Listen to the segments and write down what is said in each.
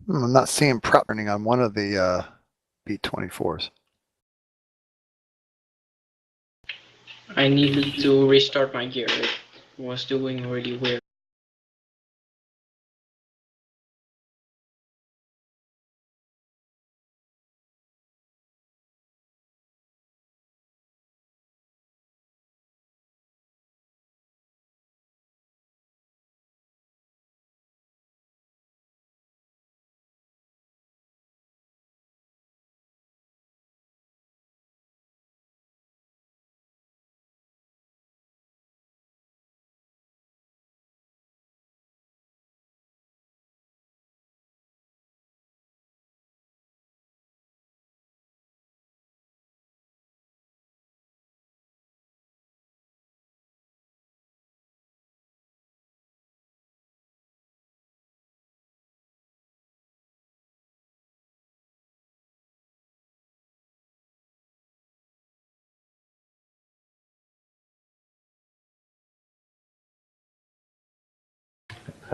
I'm not seeing prep running on one of the B-24s. I needed to restart my gear. It was doing really weird.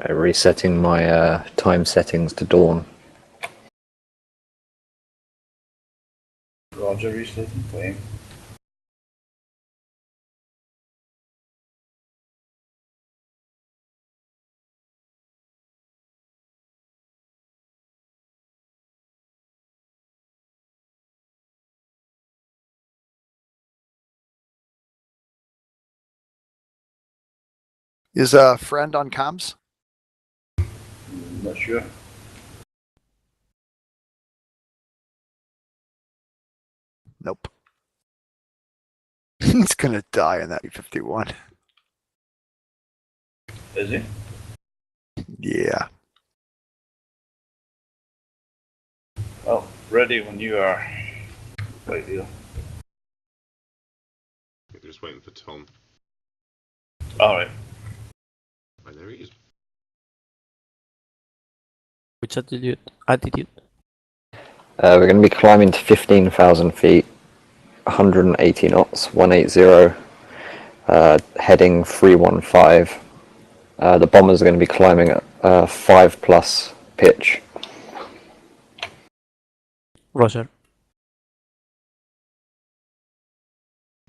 Resetting my time settings to dawn. Roger, restarting time. Is a friend on comms? Not sure. Nope. He's gonna die in that B-51. Is he? Yeah. Well, ready when you are. FlightGear. We're just waiting for Tom. Alright. Oh, there he is. Which attitude? Attitude? We're going to be climbing to 15,000 feet, 180 knots, 180, heading 315. The bombers are going to be climbing at 5+ pitch. Roger.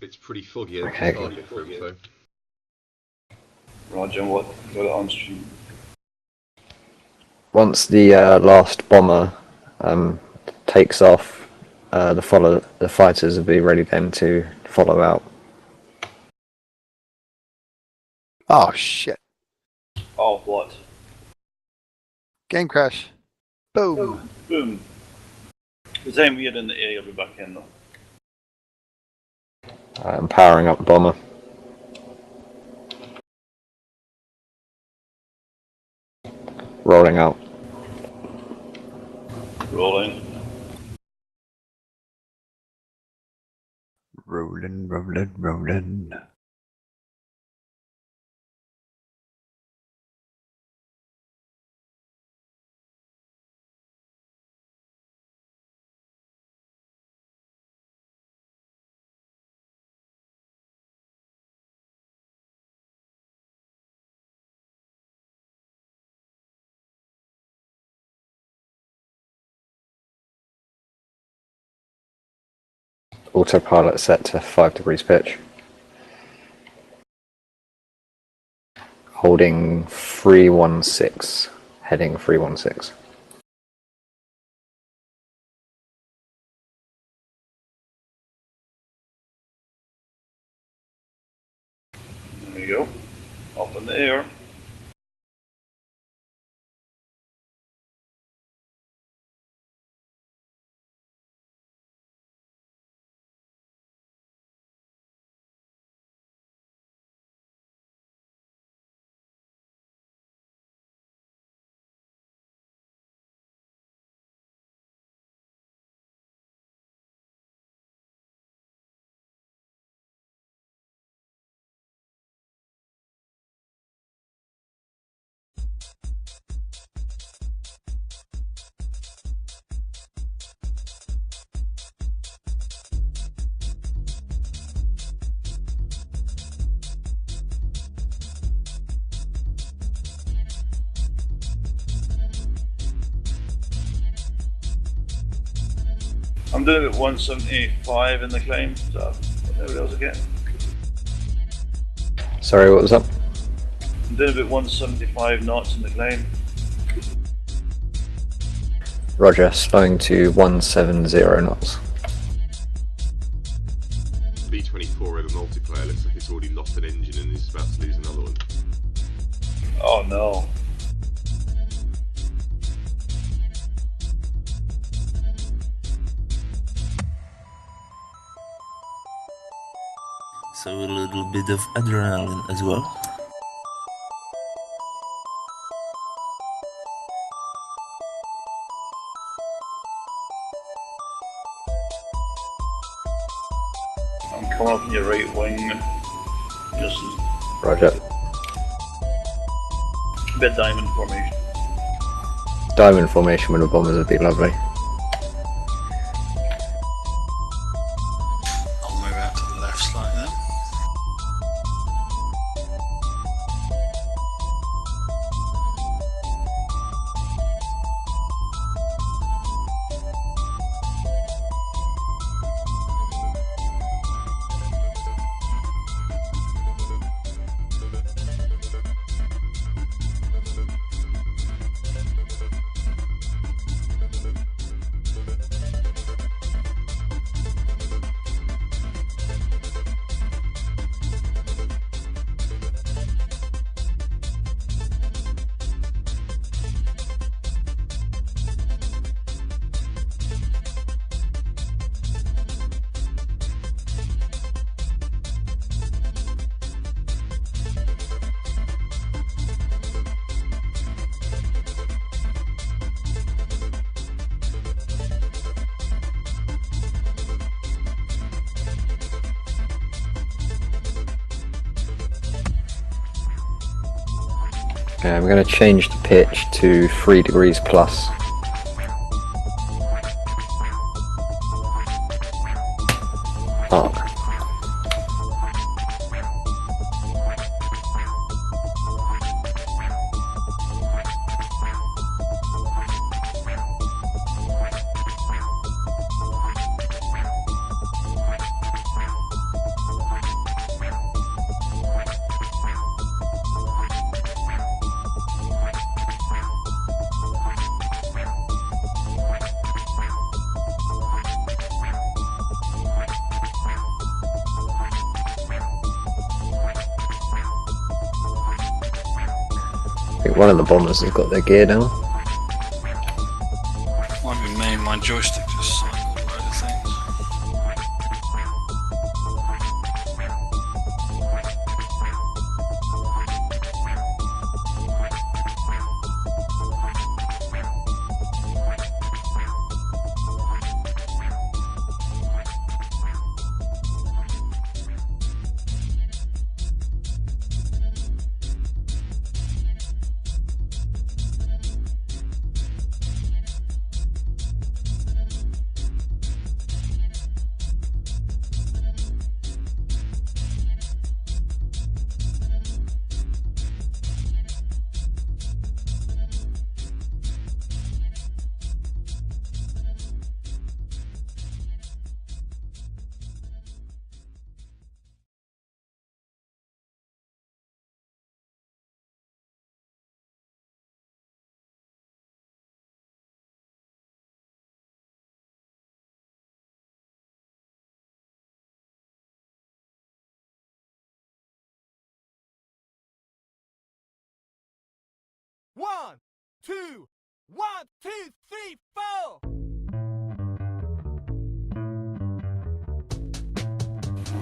It's pretty foggy. Okay. It's hard for info. Roger, what? Got it on stream. Once the last bomber takes off, the fighters will be ready then to follow out. Oh shit. Oh, what? Game crash. Boom. Boom. The time we're in the area, I'll be back in though. I'm powering up the bomber. Rolling out. Rolling. Rolling, rolling, rolling. Autopilot set to 5 degrees pitch. Holding 316, heading 316. There you go. Up in the air. I'm doing it 175 in the climb, so nobody else again. Sorry, what was that? I'm doing about 175 knots in the climb. Roger, slowing to 170 knots. B24 over multiplayer looks like it's already lost an engine and is about to lose another one. Oh no. So a little bit of adrenaline as well. I'm coming up in your right wing. Just Roger. a bit diamond formation. Diamond formation with the bombers would be lovely. I'll move out to the left slightly then. Okay, we're going to change the pitch to 3 degrees plus. Arc. I think one of the bombers has got their gear down. Might be me, my joystick just cycled a load of things. One, two, 3, 4.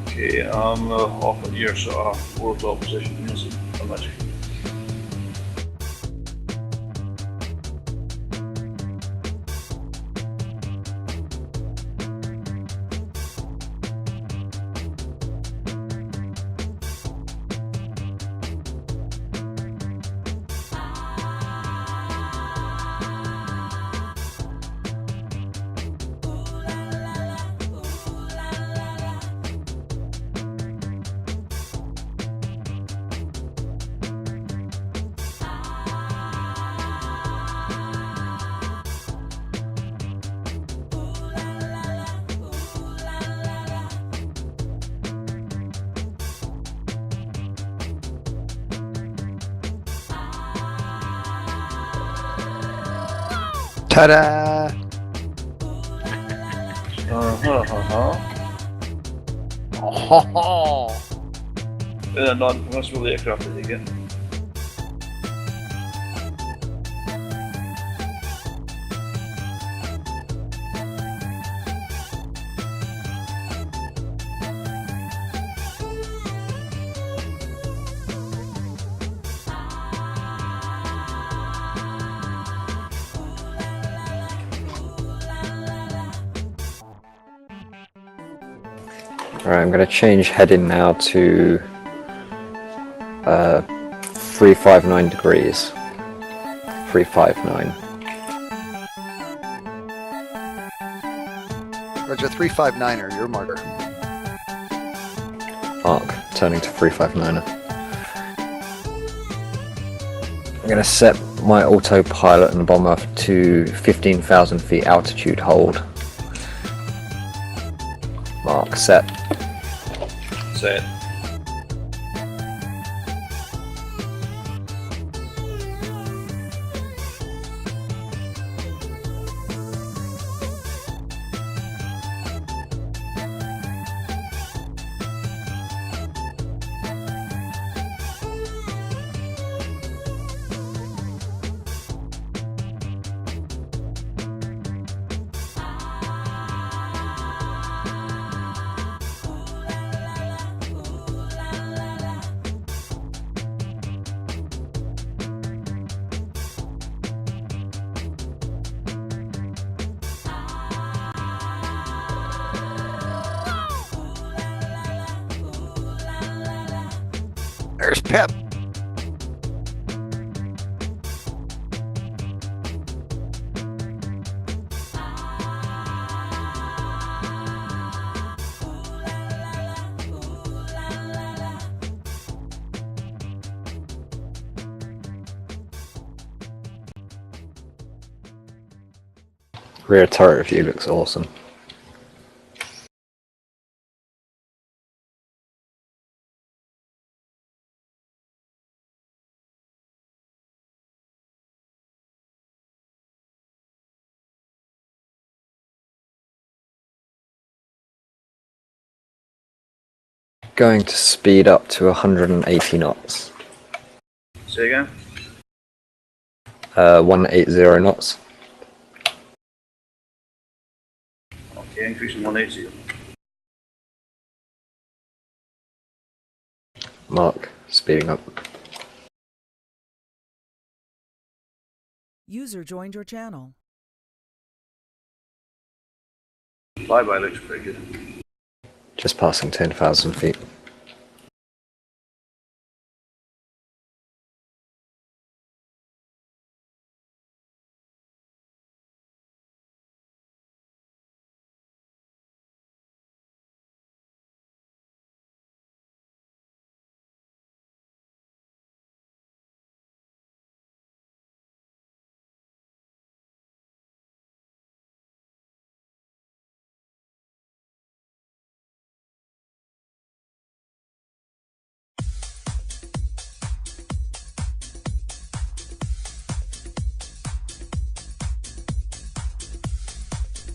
Okay, I'm off at your sort of 4 o'clock position. Missing a magic. Ta-da! Oh, Non-commercial aircraft that you get. Alright, I'm going to change heading now to 359 degrees. 359. Roger, 359er, your marker. Mark, turning to 359er. I'm going to set my autopilot and bomber to 15,000 feet altitude hold. Mark, set. Set. There's Pep. Rear turret view looks awesome. Going to speed up to 180 knots. Say again? 180 knots. Okay, increasing 180. Mark, speeding up. User joined your channel. Flyby looks pretty good. Just passing 10,000 feet.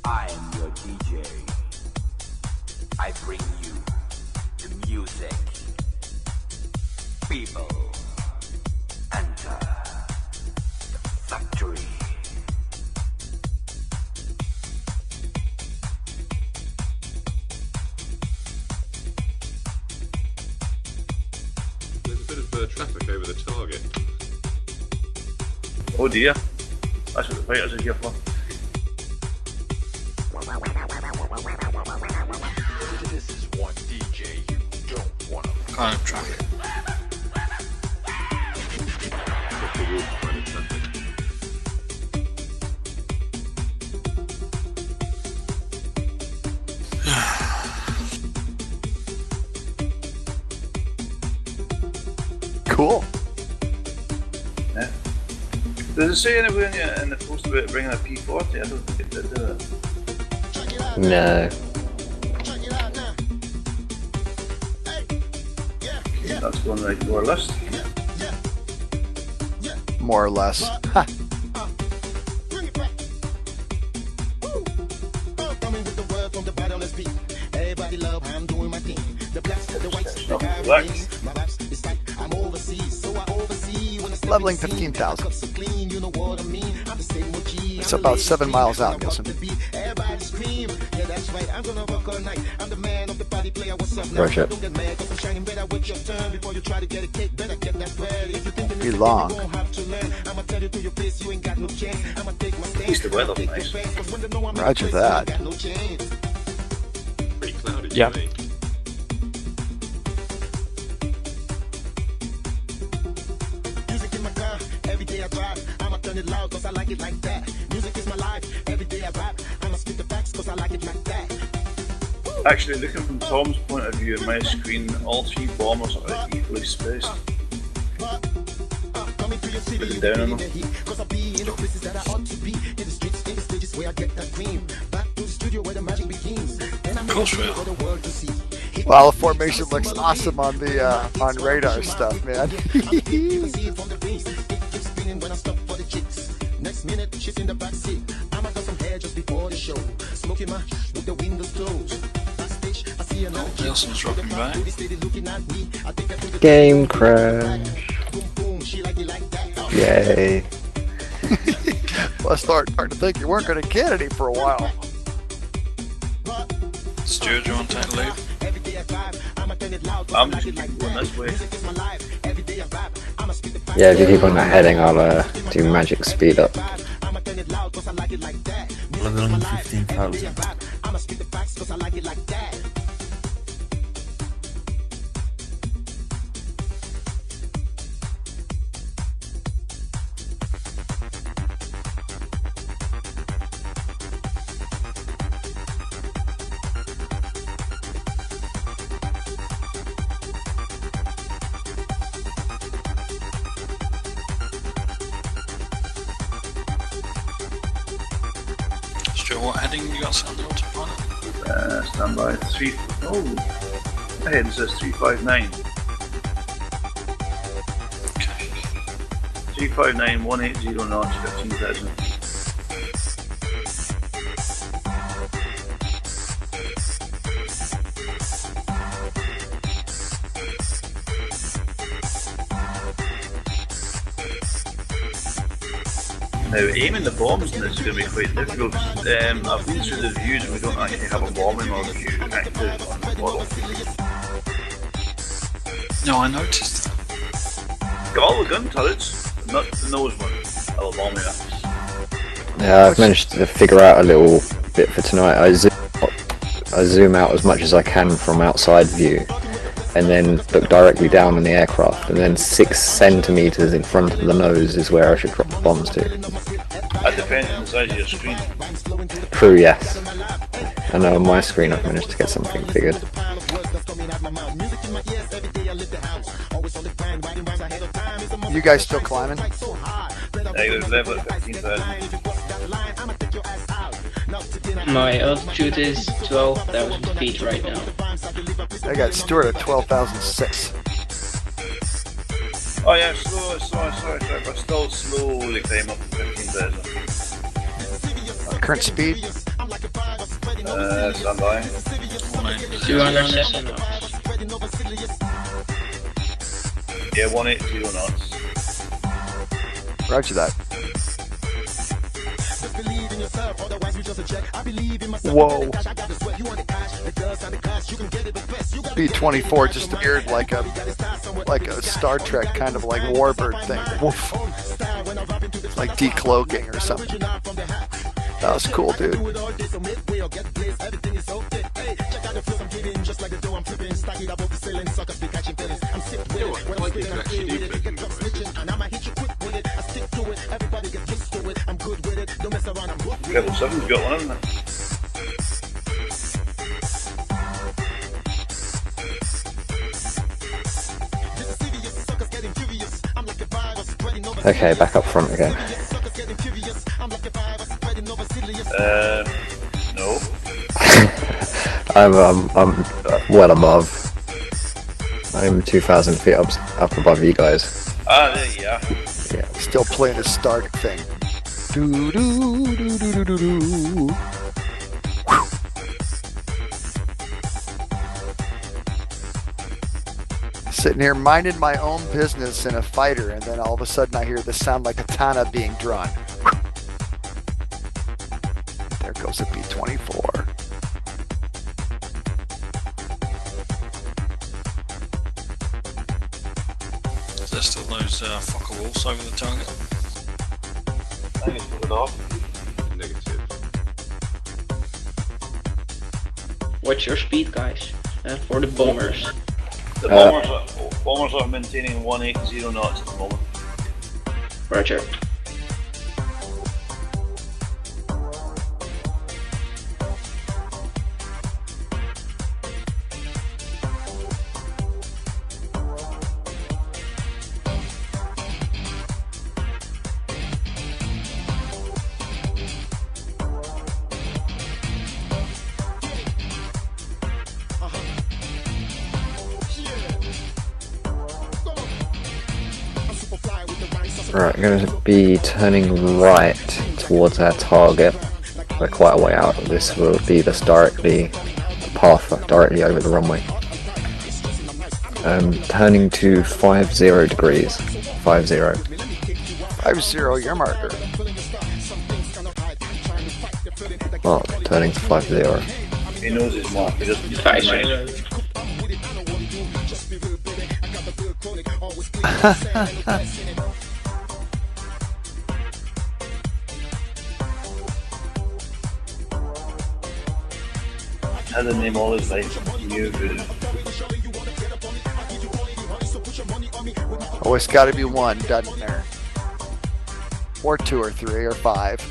I am your DJ. I bring you the music. People, enter the factory. There's a bit of bird traffic over the target. Oh dear. That's what the fighters are here for. This is one DJ you don't want to. Kind of traffic. Proper wolf kind of traffic. Cool. Yeah. Does it say anywhere in the post about bringing a P40? I don't think it did, did it? No. Okay, that's going right to our list. More or less. Ha. Correct. Leveling 15,000. It's about 7 miles out, Nielsen. Roger. Be long. At least the weather's nice. Roger that. Pretty cloudy Yeah. today. Actually, looking from Tom's point of view, on my screen, all 3 bombers are equally spaced. Put down on them. Of course we are. Well, the formation looks awesome on the on radar stuff, man. Nelson's dropping back. Game crash. Yay. Well, I starting to think you weren't going to get any for a while. Stuart, do you want to take the lead? I'm just keep going this way. Yeah, if you keep on that heading, I'll do magic speed up. Leveling 15,000. Stuart, what heading you got set on the autopilot? Stand by. 3. Oh, my head says 359. Okay. 359, 180 knots, 15,000. Now, aiming the bombs in this is going to be quite difficult. I've been through the views and we don't actually have a bombing module active on the model. No, I noticed that. Got all the gun turrets, but not the nose one. I'll bomb it. Yeah, I've managed to figure out a little bit for tonight. I zoom out as much as I can from outside view, and then look directly down on the aircraft, and then 6 centimeters in front of the nose is where I should drop the bombs to. That depends on the size of your screen. True, yes. I know on my screen I've managed to get something figured. You guys still climbing? I got level at 15,000. My altitude is 12,000 feet right now. I got Stuart at 12,006. Oh yeah, sorry, but still slowly climb up to 15,000. Current speed? Stand by. 207 knots. Yeah, 180 knots. Roger that. Whoa. B-24 just appeared like a Star Trek kind of like warbird thing. Woof. Like decloaking or something. That was cool, dude. Like you could actually do flipping devices. Level 7's got one, hasn't it? Okay, back up front again. No. I'm well above. I'm 2,000 feet up above you guys. Ah, there you are. Yeah. Still playing the Stark thing. Do do do do do do do. Sitting here minding my own business in a fighter, and then all of a sudden I hear the sound like a katana being drawn. There goes a B-24. Is there still those fucker wolves over the target? I think it's put it off. Negative. What's your speed, guys? For the bombers. The bombers are maintaining 180 knots at the moment. Roger. Right, I'm going to be turning right towards our target. We're quite a way out. This will be the path directly over the runway. Turning to 50 degrees. 50. 50, your marker. Oh, turning to 50. He knows his mark, he doesn't just had to name all his lights new food. Oh, it's got to be one, doesn't there? Or two or three or five.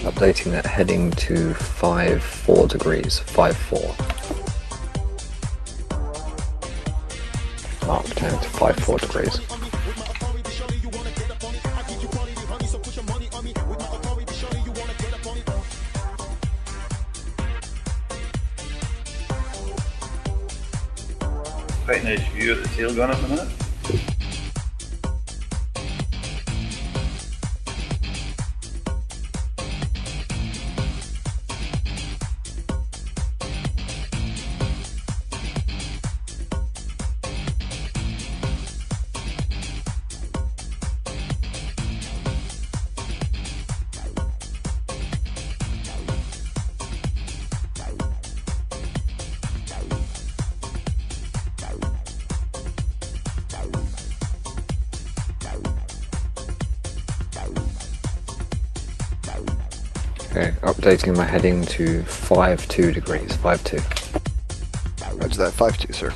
Updating that heading to 54 degrees. 54. Mark turning to 54 degrees. Quite nice view of the tail gun at the minute. Okay, updating my heading to 52 degrees. 52. Roger that, 52, sir.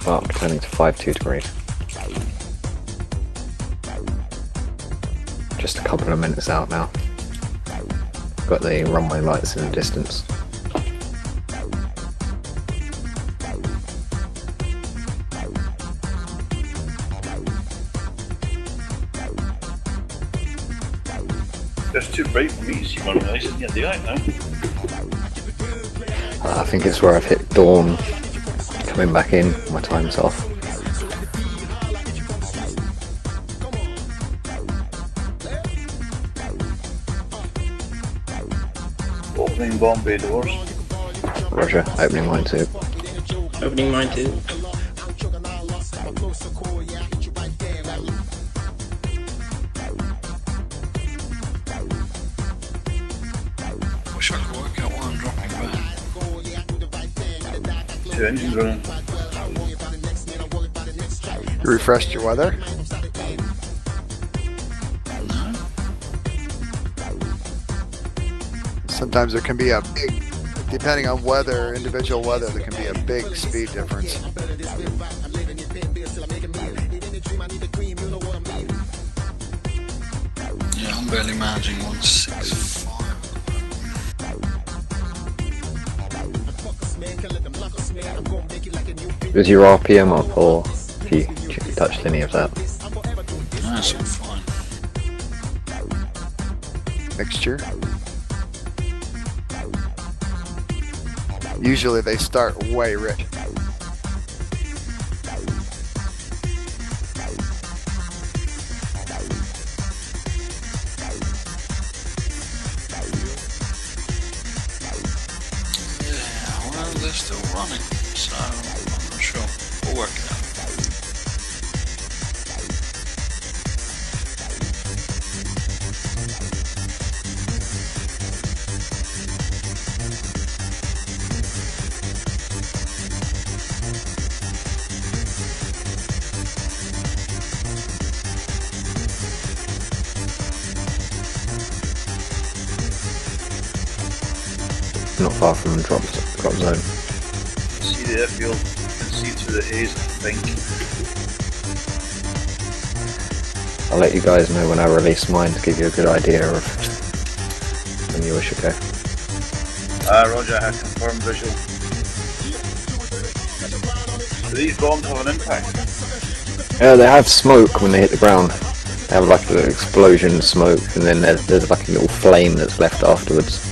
Mark turning to 52 degrees. Just a couple of minutes out now. Got the runway lights in the distance. It's too bright for me to see one nice in your daylight now. I think it's where I've hit dawn. Coming back in, my time's off. Opening bomb bay doors. Roger, opening mine too. Opening mine too. Wish I could work out why I'm dropping back. 2 engines running. You refreshed your weather? Sometimes there can be a big, depending on weather, individual weather, there can be a big speed difference. Yeah, I'm barely managing 165. Was your RPM up, or have you touched any of that? That's all fine. Mixture. Usually they start way rich. Yeah, well, they're still running, so I'm not sure. We'll work it out. Not far from the drop zone. See the airfield, you can see through the haze, I think. I'll let you guys know when I release mine to give you a good idea of when you wish to go. Roger, I have confirmed visual. Do these bombs have an impact? Yeah, they have smoke when they hit the ground. They have like an explosion smoke, and then there's like a little flame that's left afterwards.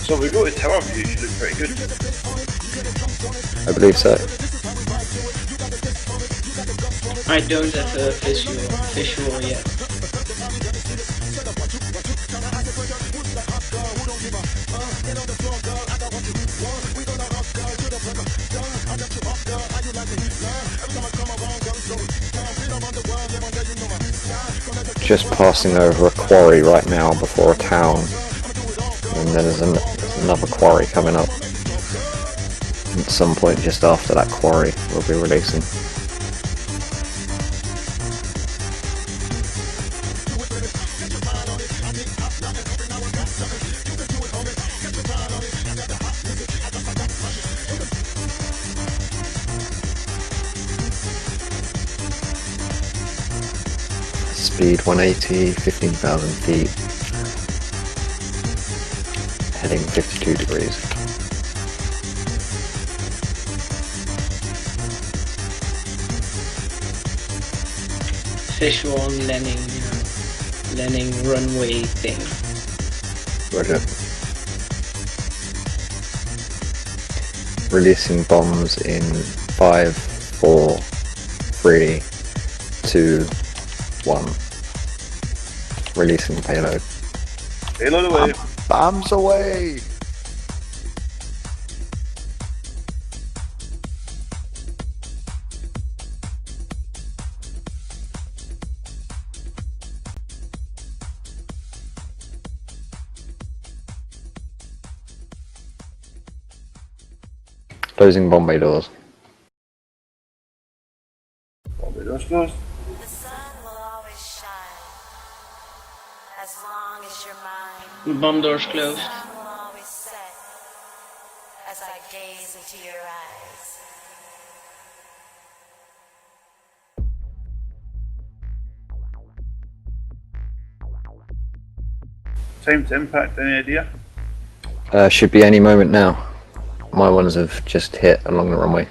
So if we go to tower view, it should look pretty good. I believe so. I don't have a visual yet. Just passing over a quarry right now before a town, and then there's another quarry coming up. At some point just after that quarry we'll be releasing. Speed 180, 15,000 feet, heading 52 degrees. Visual on landing runway thing. Roger. Releasing bombs in 5, 4, 3, 2, 1. Releasing payload. Payload away. Bombs away! Closing bomb bay doors. Bombay doors closed. The sun will always shine as long as you're mine. Bomb doors closed. The sun will always set as I gaze into your eyes. Time to impact, any idea? Should be any moment now. My ones have just hit along the runway.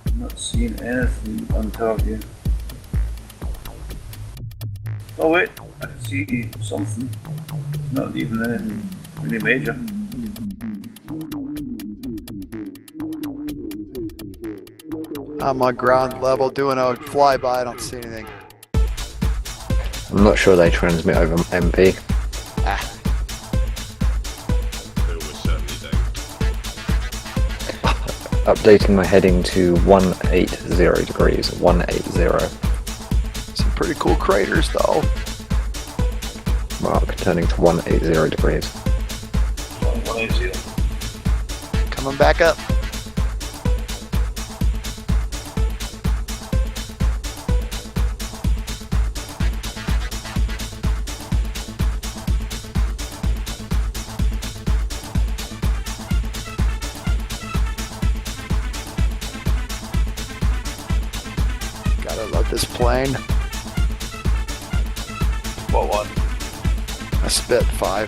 I'm not seeing anything on top of you. Oh wait, I can see something. Not even anything really major. I'm on ground level doing a flyby, I don't see anything. I'm not sure they transmit over MP. They almost certainly don't. Updating my heading to 180 degrees. 180. Some pretty cool craters though. Mark turning to 180 degrees. 180. Coming back up. this plane. What one? A Spitfire.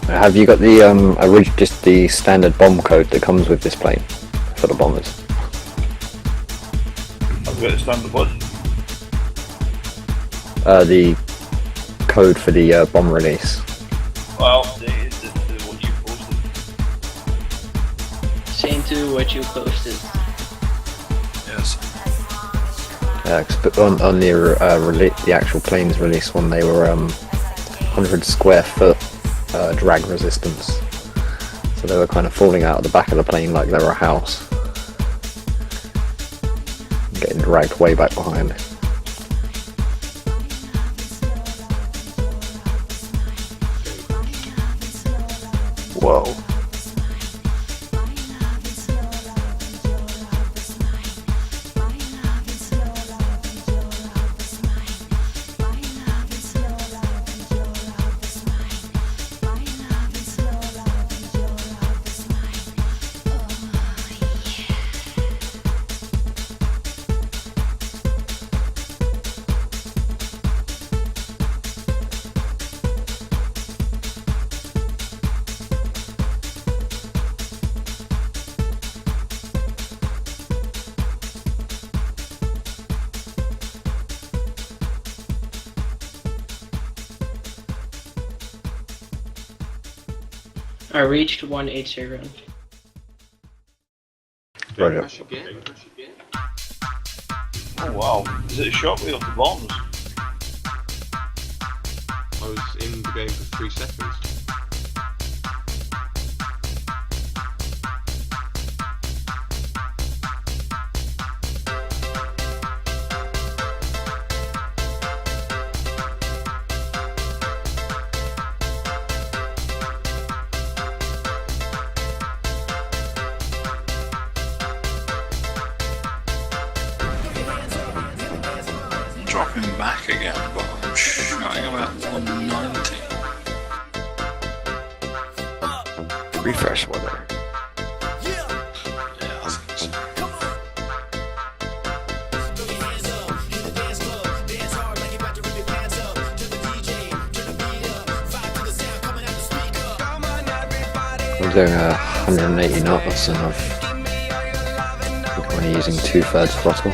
Have you got the just the standard bomb code that comes with this plane for the bombers? I've got the standard one. The code for the bomb release. Well, the what you posted. Same to what you posted. Yes. On the actual plane's release one, they were 100 square foot drag resistance, so they were kind of falling out of the back of the plane like they were a house, getting dragged way back behind. Whoa. I reached 180. Roger. Crash again. Oh wow, is it a shockwave of the bombs? I was in the game for 3 seconds. Dropping back again, but I'm showing about 190. Refresh weather. Yeah, I think so. I'm doing 180 knots and I'm only using 2/3 throttle.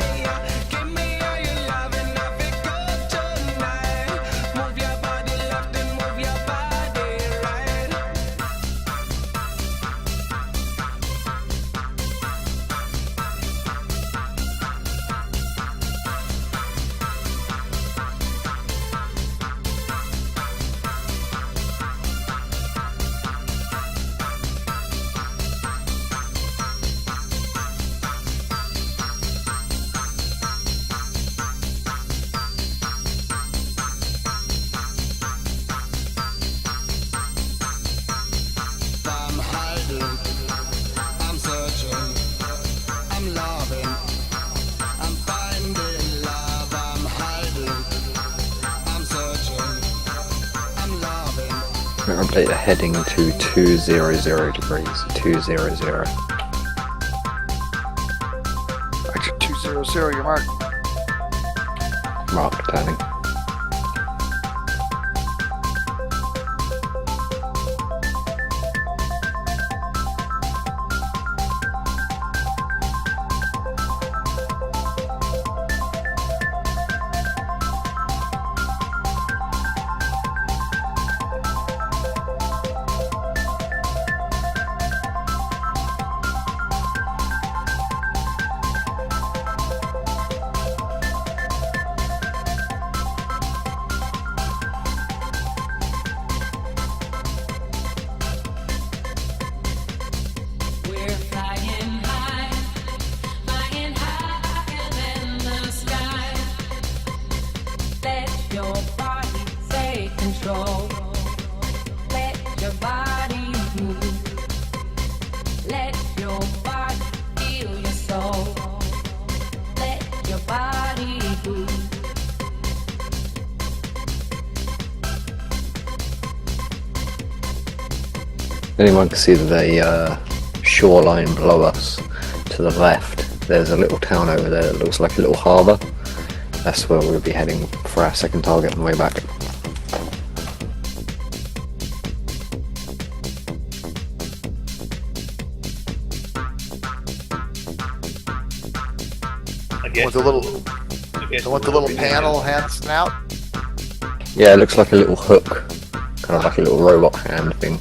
I'm going to update the heading to 200 degrees. 200. Exit 200, your mark. Marked turning. control. Let your body move. Let your body feel your soul. Let your body move. Anyone can see the shoreline below us to the left. There's a little town over there that looks like a little harbour. That's where we'll be heading for our second target on the way back. With the little panel hand snout. Yeah, it looks like a little hook, kind of like a little robot hand thing.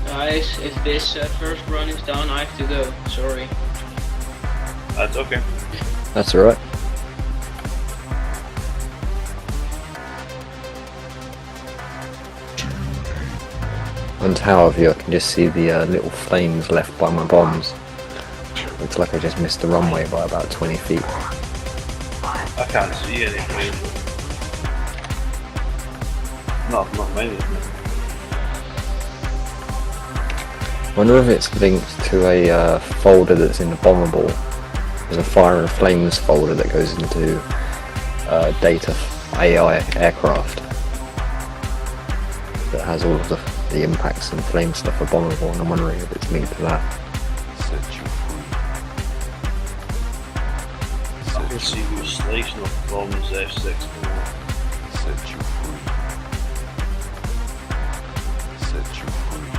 Guys, if this first run is done, I have to go. Sorry. That's okay. That's alright. On tower view I can just see the little flames left by my bombs. Looks like I just missed the runway by about 20 feet. I can't see any flames. Not many. I wonder if it's linked to a folder that's in the bombable. There's a fire and flames folder that goes into data AI aircraft that has all of the impacts and flame stuff for bombable, and I'm wondering if it's linked to that. Set you free. I can see you slicing up bombs F6. Set you free. Set you free.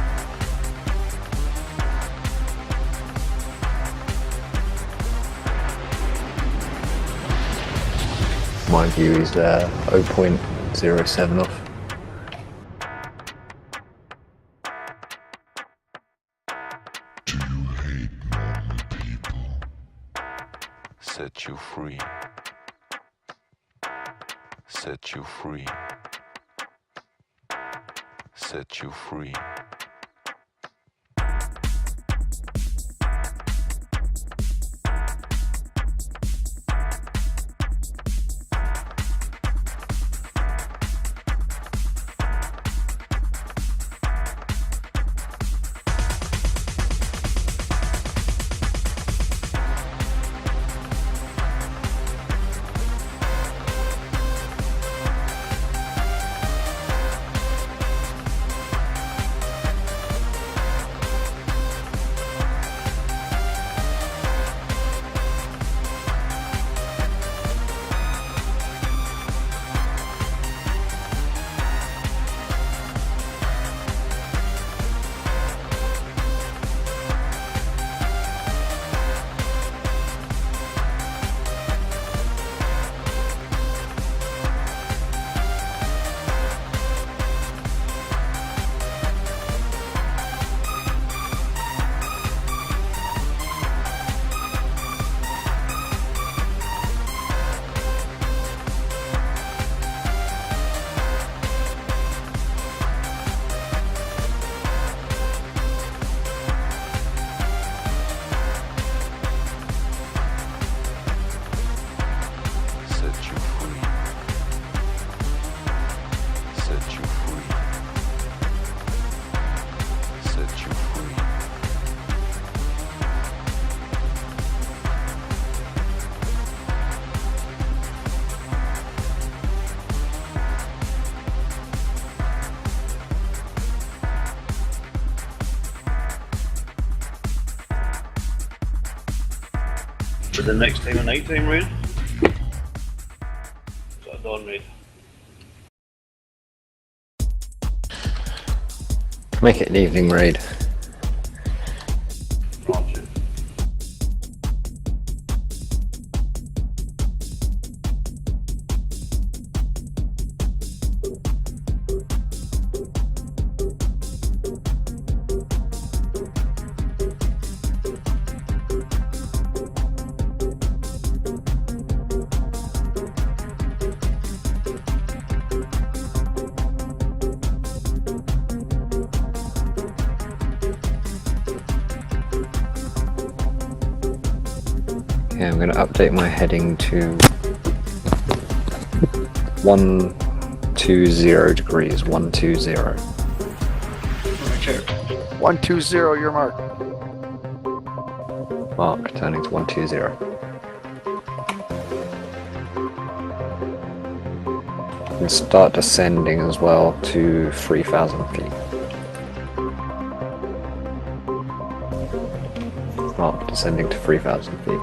My view is 0.07 off. Do you hate normal people? Set you free. Set you free. Set you free. For the next time a night time raid. So dawn raid. Make it an evening raid. Roger. Okay, I'm going to update my heading to 120 degrees, 120. Roger. 120, your mark. Mark, turning to 120. And start descending as well to 3,000 feet. Mark, descending to 3,000 feet.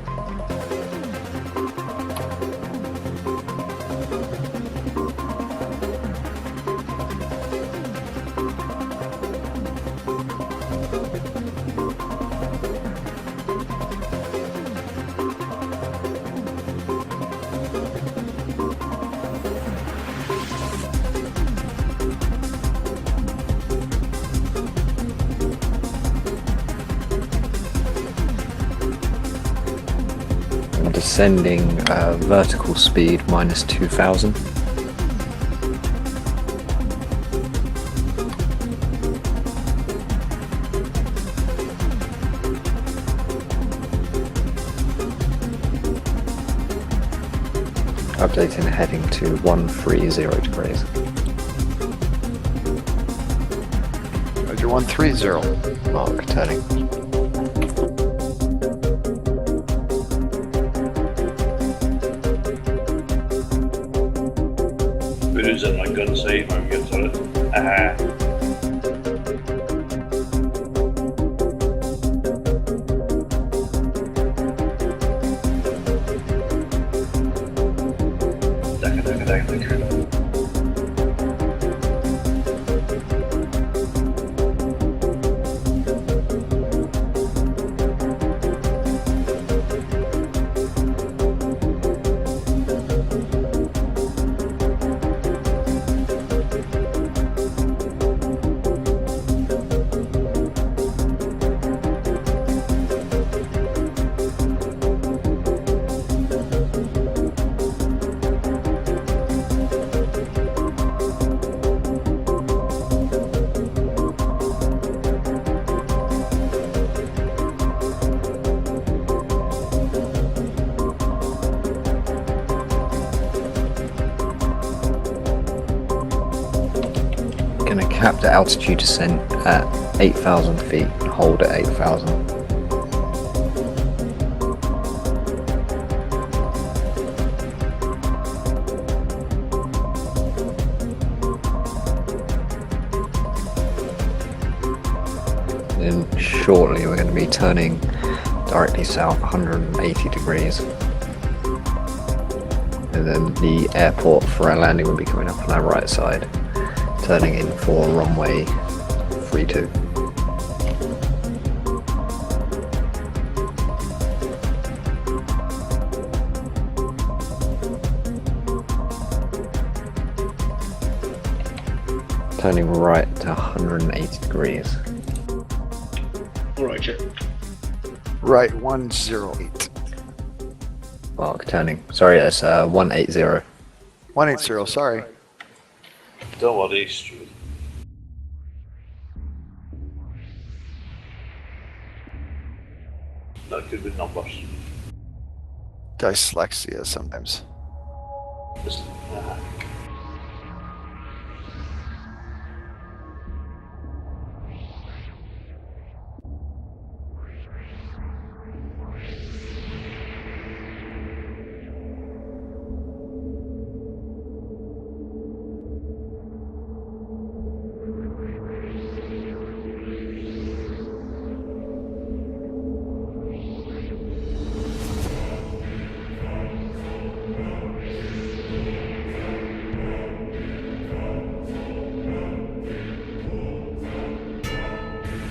Descending vertical speed minus 2,000. Updating the heading to 130 degrees. Roger, 130. Mark, turning. Who's in my gun sight when we get to it? Aha. Daka. Gonna cap the altitude descent at 8,000 feet and hold at 8,000. Then shortly we're going to be turning directly south 180 degrees. And then the airport for our landing will be coming up on our right side, turning in for runway 32. Turning right to 180 degrees. Roger. Right, 108. Mark, turning. Sorry, that's 180. 180, sorry. Don't worry, Stu. Not good with numbers. Dyslexia sometimes. Just,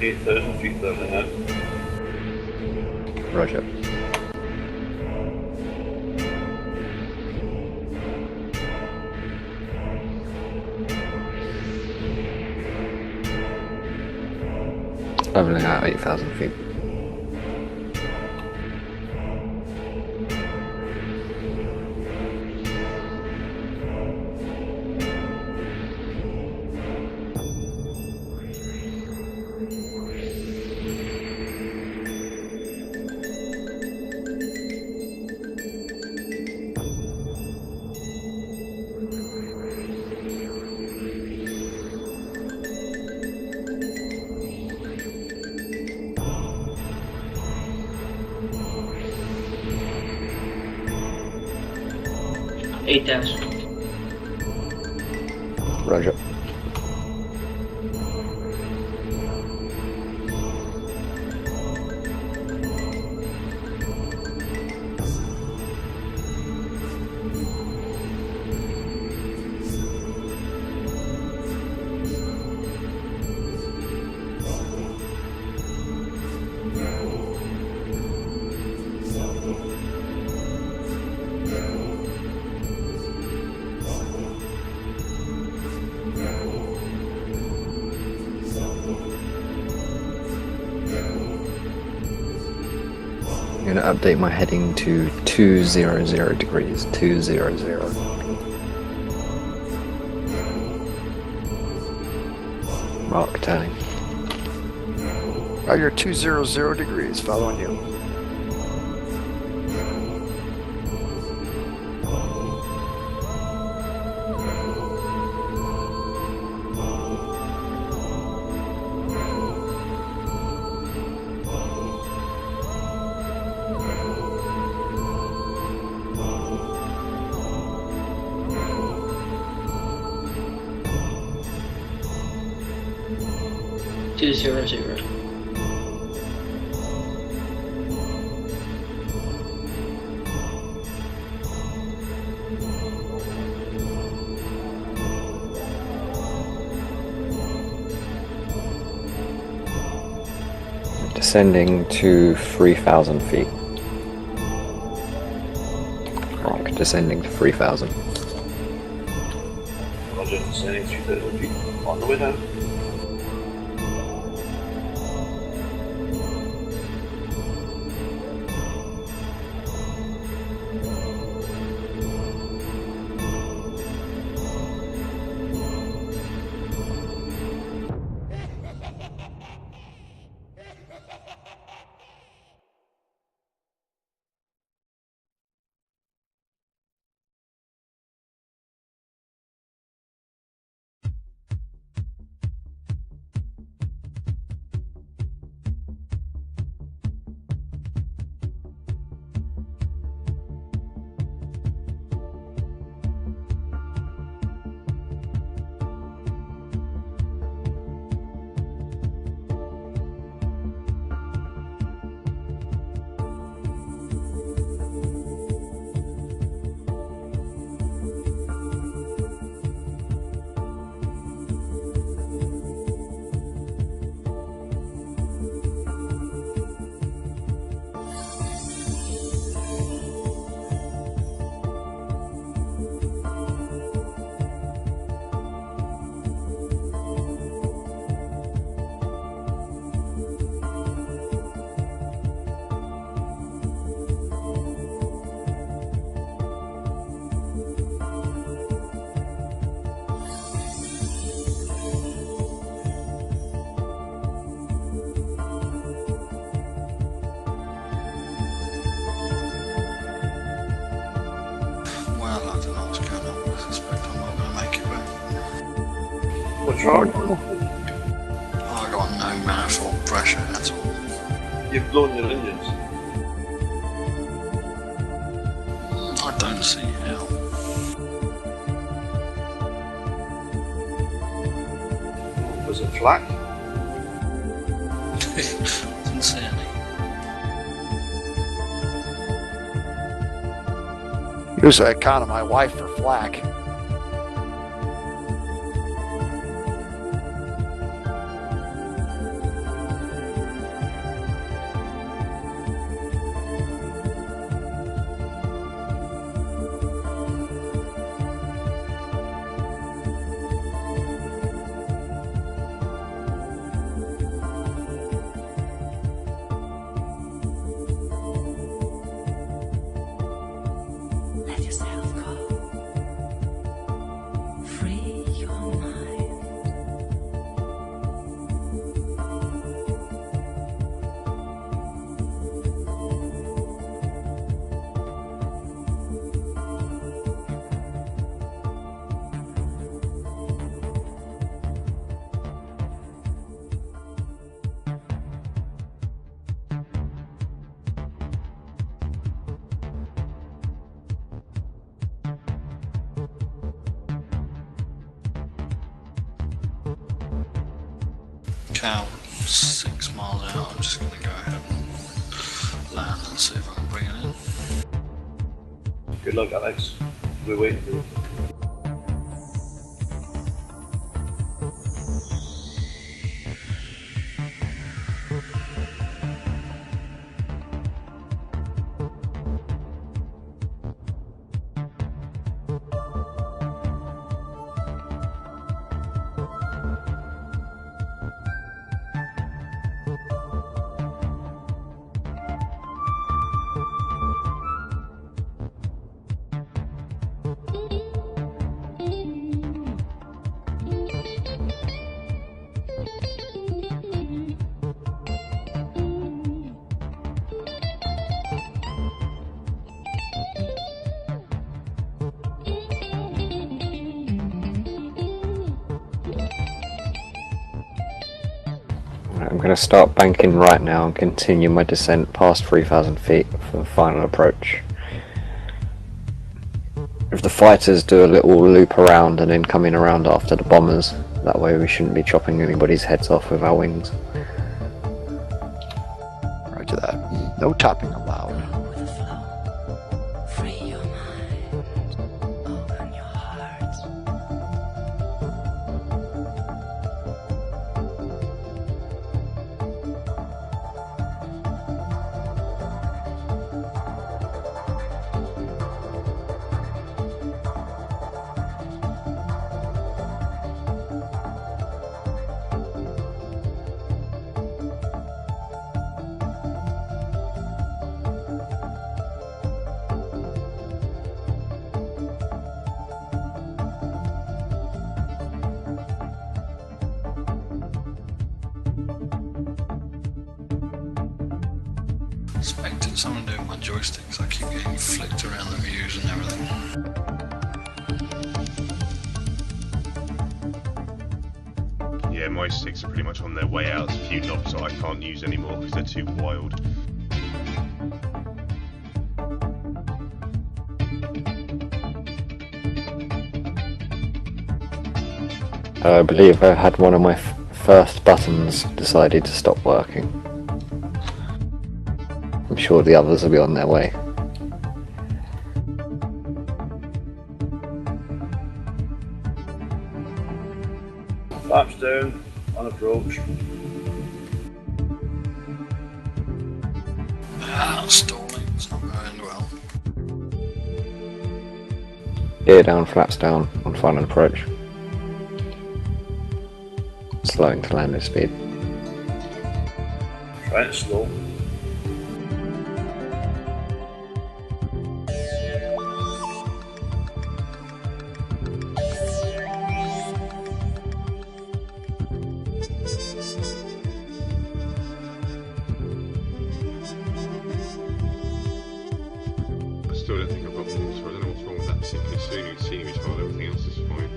8,000 feet clearly now. Roger. Leveling out 8,000 feet. Roger. I'm going to update my heading to 200 degrees, 200. Mark turning. You're 200 degrees, following you. Descending to 3,000 feet. Mark, descending to 3,000. Roger, descending 3,000 feet. On the way down. What's wrong? I got no manifold pressure at all. You've blown your engines. I don't see how. Was it flak? Didn't see any. Usually I count on my wife for flack. Cow 6 miles out. I'm just gonna go ahead and land and see if I can bring it in. Good luck, Alex. We're waiting for you. I'm going to start banking right now and continue my descent past 3,000 feet for the final approach. If the fighters do a little loop around and then come in around after the bombers, that way we shouldn't be chopping anybody's heads off with our wings. Roger that. No chopping allowed. Free your mind. Open your heart. Expecting someone doing my joysticks. I keep getting flicked around the views and everything. Yeah, my sticks are pretty much on their way out. There's a few knobs that I can't use anymore because they're too wild. I believe I had one of my first buttons decided to stop working. I'm sure the others will be on their way. Flaps down, on approach. Stalling, it's not going well. Gear down, flaps down on final approach. Slowing to landing speed. Try it slow. I still don't think I've got more, so I don't know what's wrong with that particular scenery tile. Everything else is fine.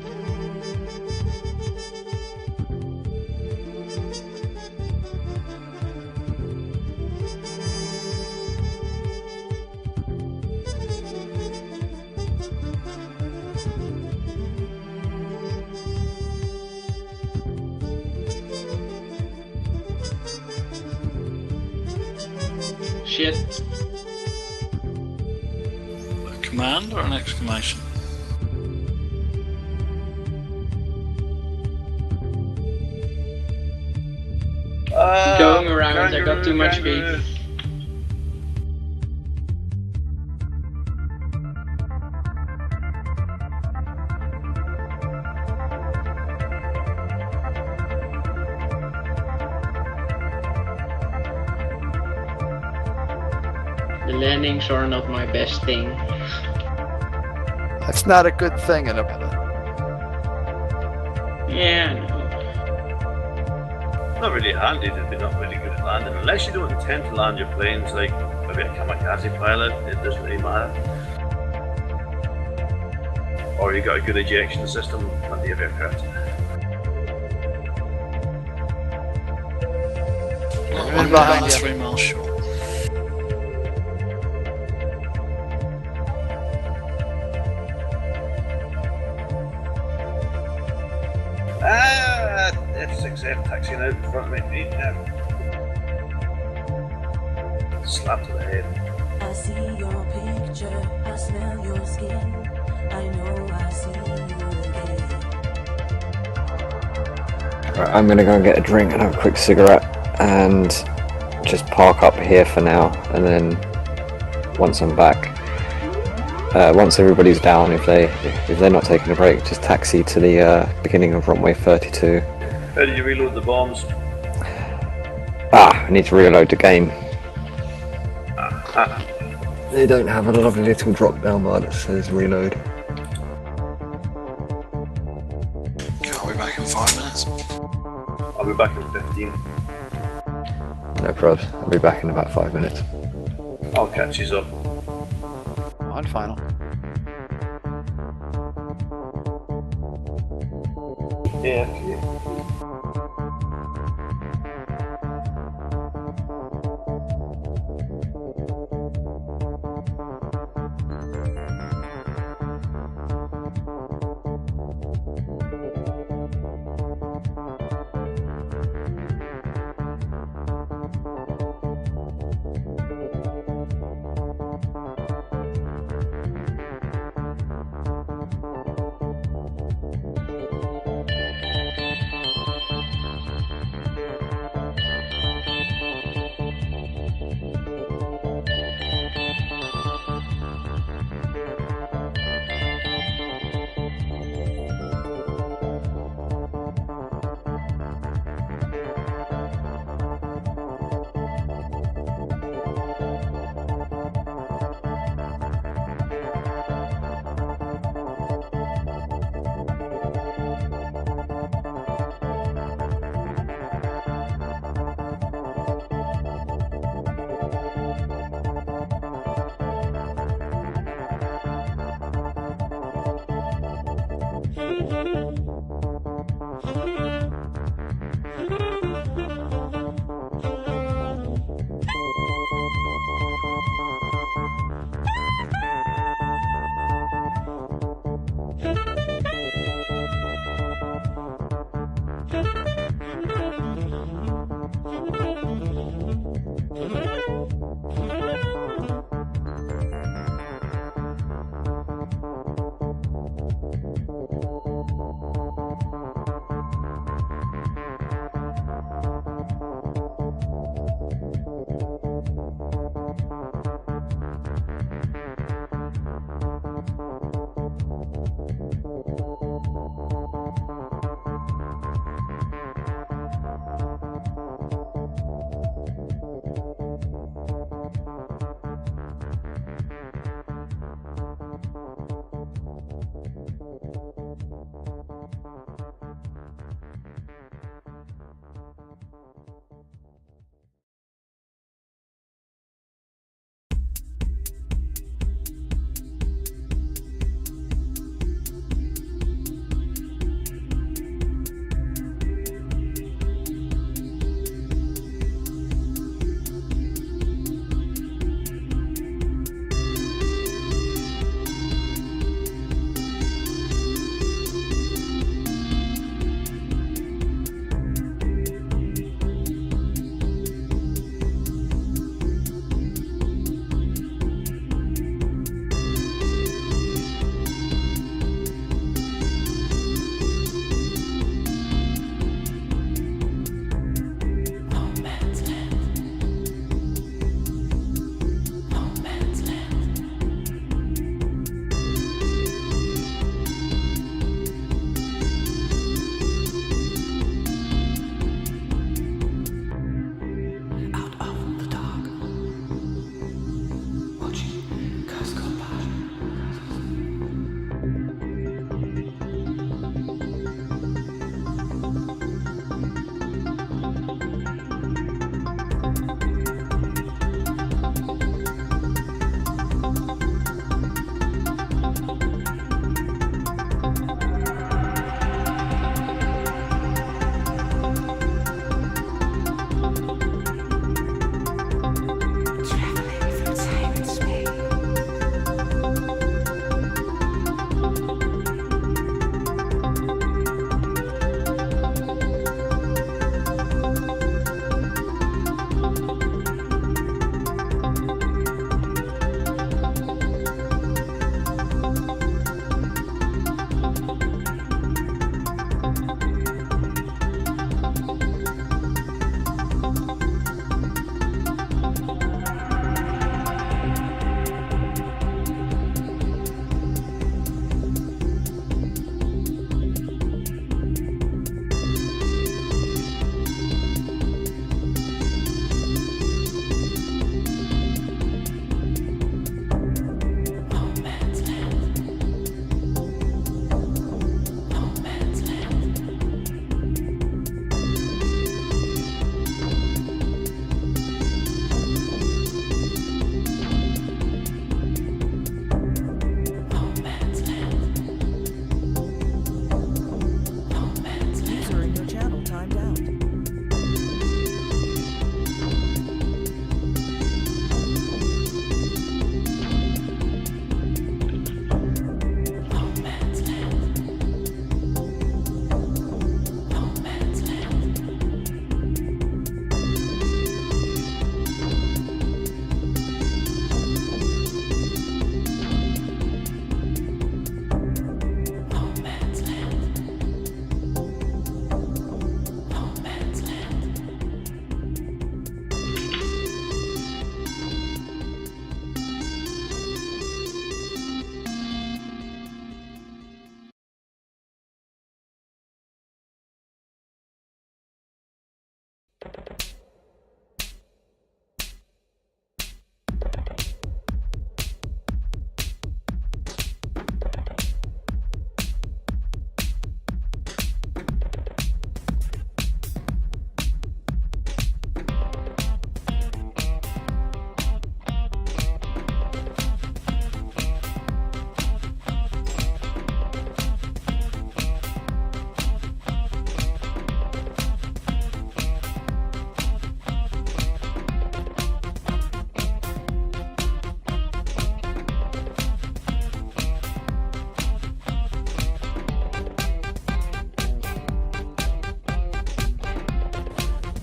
Shit. A command or an exclamation? Going around, I got too much speed. The landings are not my best thing. That's not a good thing in a pilot. Yeah, I know. Not really handy to be not really good at landing, unless you don't intend to land your planes like maybe a kamikaze pilot, it doesn't really matter. Or you got a good ejection system on the aircraft. I'm about 3 miles short. F6 taxiing out in front of me. Right now. Slap to the head. I see your picture, I smell your skin. I know I see you again. Right, I'm gonna go and get a drink and have a quick cigarette and just park up here for now, and then once I'm back, once everybody's down, if they're not taking a break, just taxi to the beginning of runway 32. How did you reload the bombs? I need to reload the game. They don't have a lovely little drop down bar that says reload. I'll be back in 5 minutes. I'll be back in 15. No probs. I'll be back in about 5 minutes. I'll catch you up. On final. Yeah.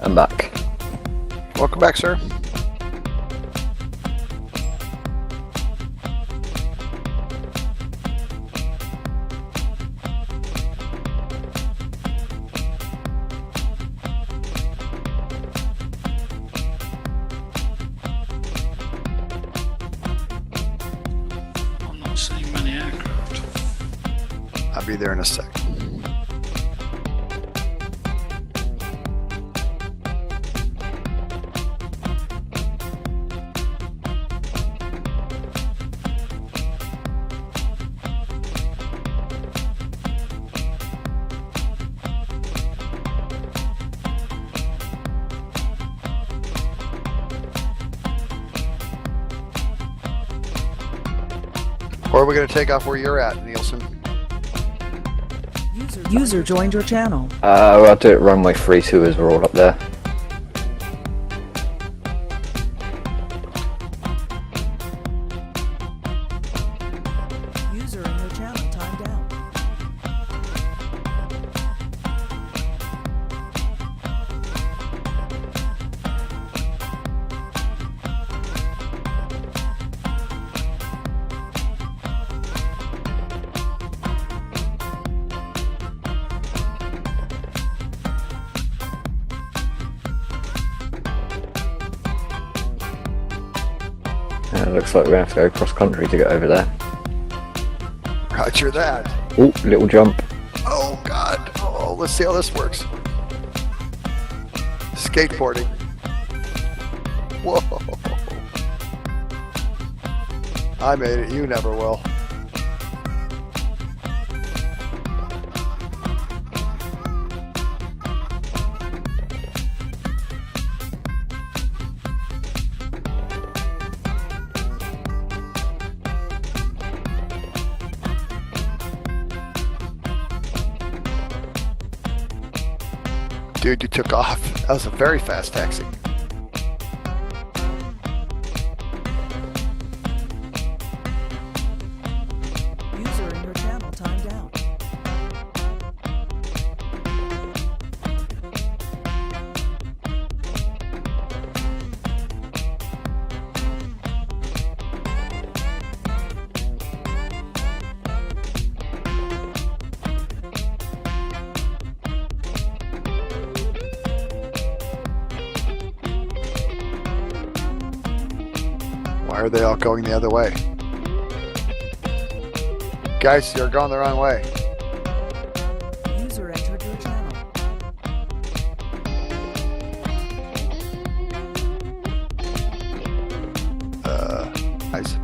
I'm back. Welcome back, sir. I'm not seeing many aircraft. I'll be there in a sec. Or are we going to take off where you're at, Nielsen? User joined your channel. We'll do it runway 32 as we're all up there. User in your channel timed out. It looks like we're going to have to go cross country to get over there. Roger that. Oh, little jump. Oh, God. Oh, let's see how this works. Skateboarding. Whoa. I made it. You never will. Dude, you took off. That was a very fast taxi. User in your channel timed out. Why are they all going the other way? Guys, you're going the wrong way. User entered your channel. Nice.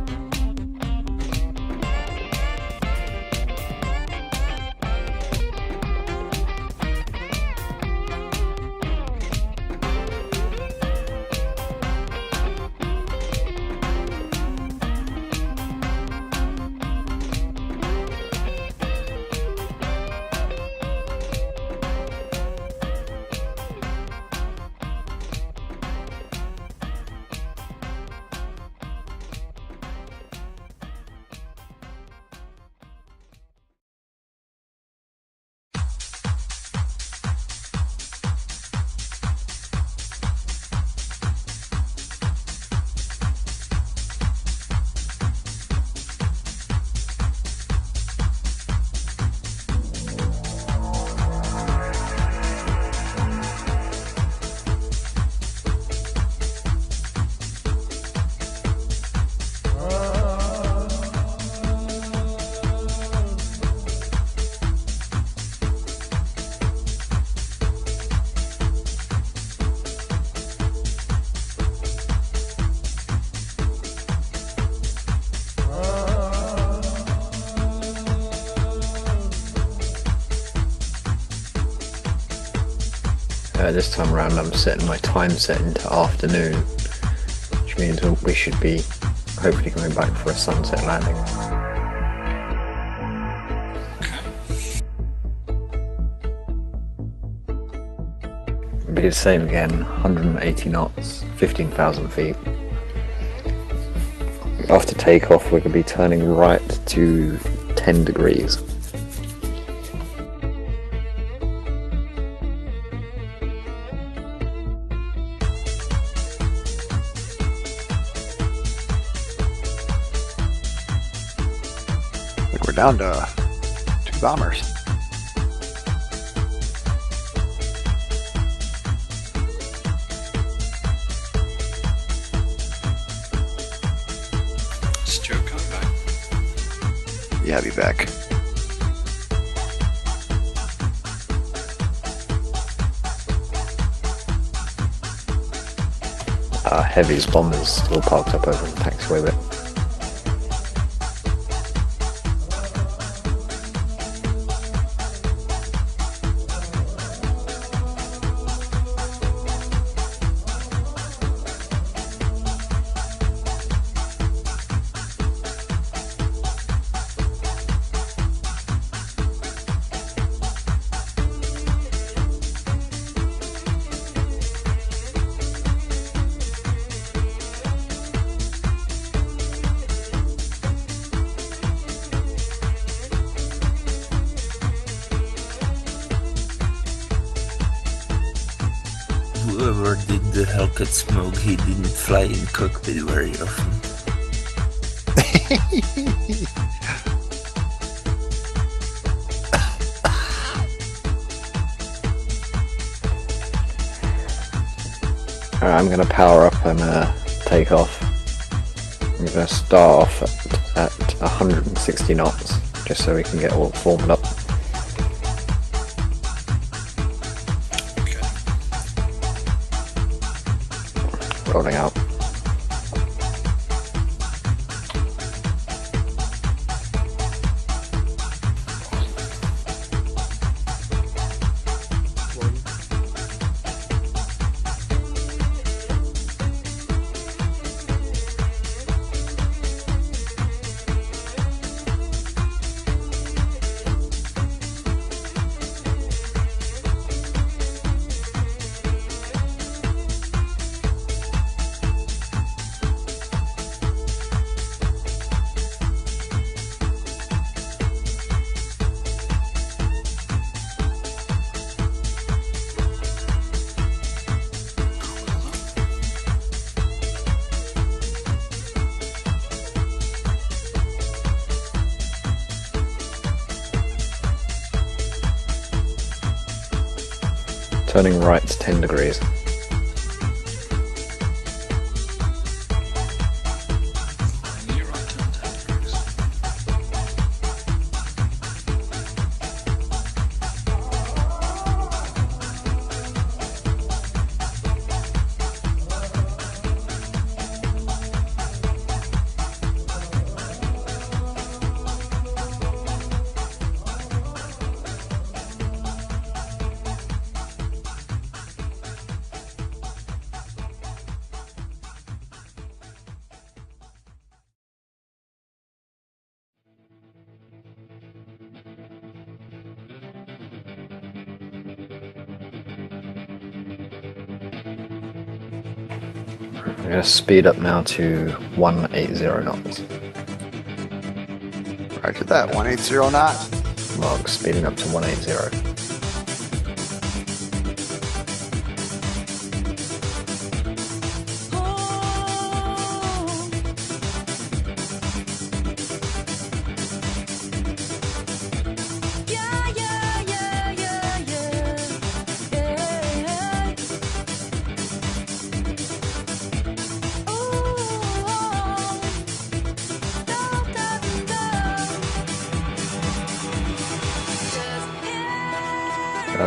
This time around I'm setting my time setting to afternoon, which means we should be hopefully coming back for a sunset landing. It'll be the same again, 180 knots, 15,000 feet. After takeoff we're going to be turning right to 10 degrees. We're down to 2 bombers. Stuart coming back. Yeah, I'll be back. Heavy's bombers still parked up over in the taxiway bit. Whoever did the Hellcat smoke, he didn't fly in cockpit very often. Alright, I'm going to power up and take off. I'm going to start off at 160 knots, just so we can get all formed up. Rolling out. Turning right to 10 degrees. I'm going to speed up now to 180 knots. Roger that, 180 knots. Mark speeding up to 180.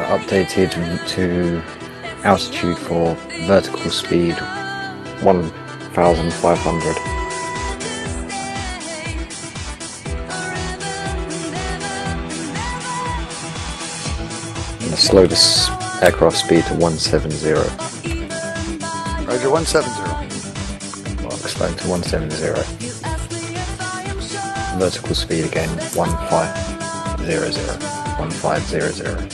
Updated to altitude for vertical speed 1,500. And slow the Aircraft speed to 170. Roger, 170. Mark slope to 170. Vertical speed again, 1500. 1500.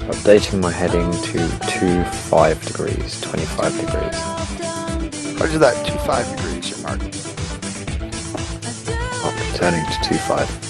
Updating my heading to 25 degrees, 25 degrees. Roger that, 25 degrees, you're marking. Turning to 25.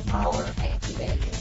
Power activated.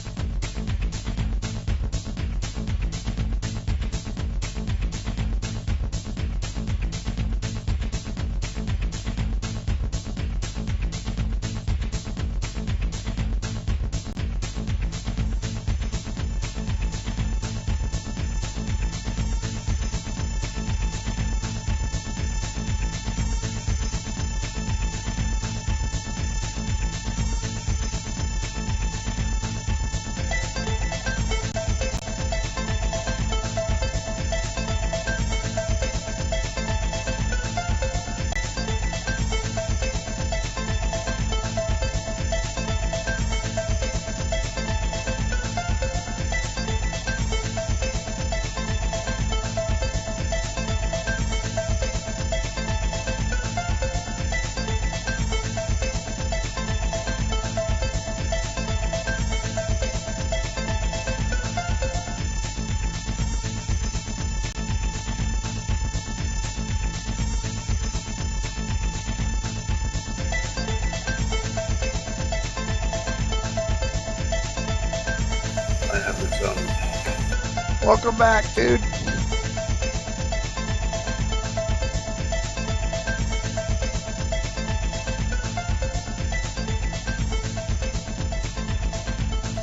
Welcome back, dude.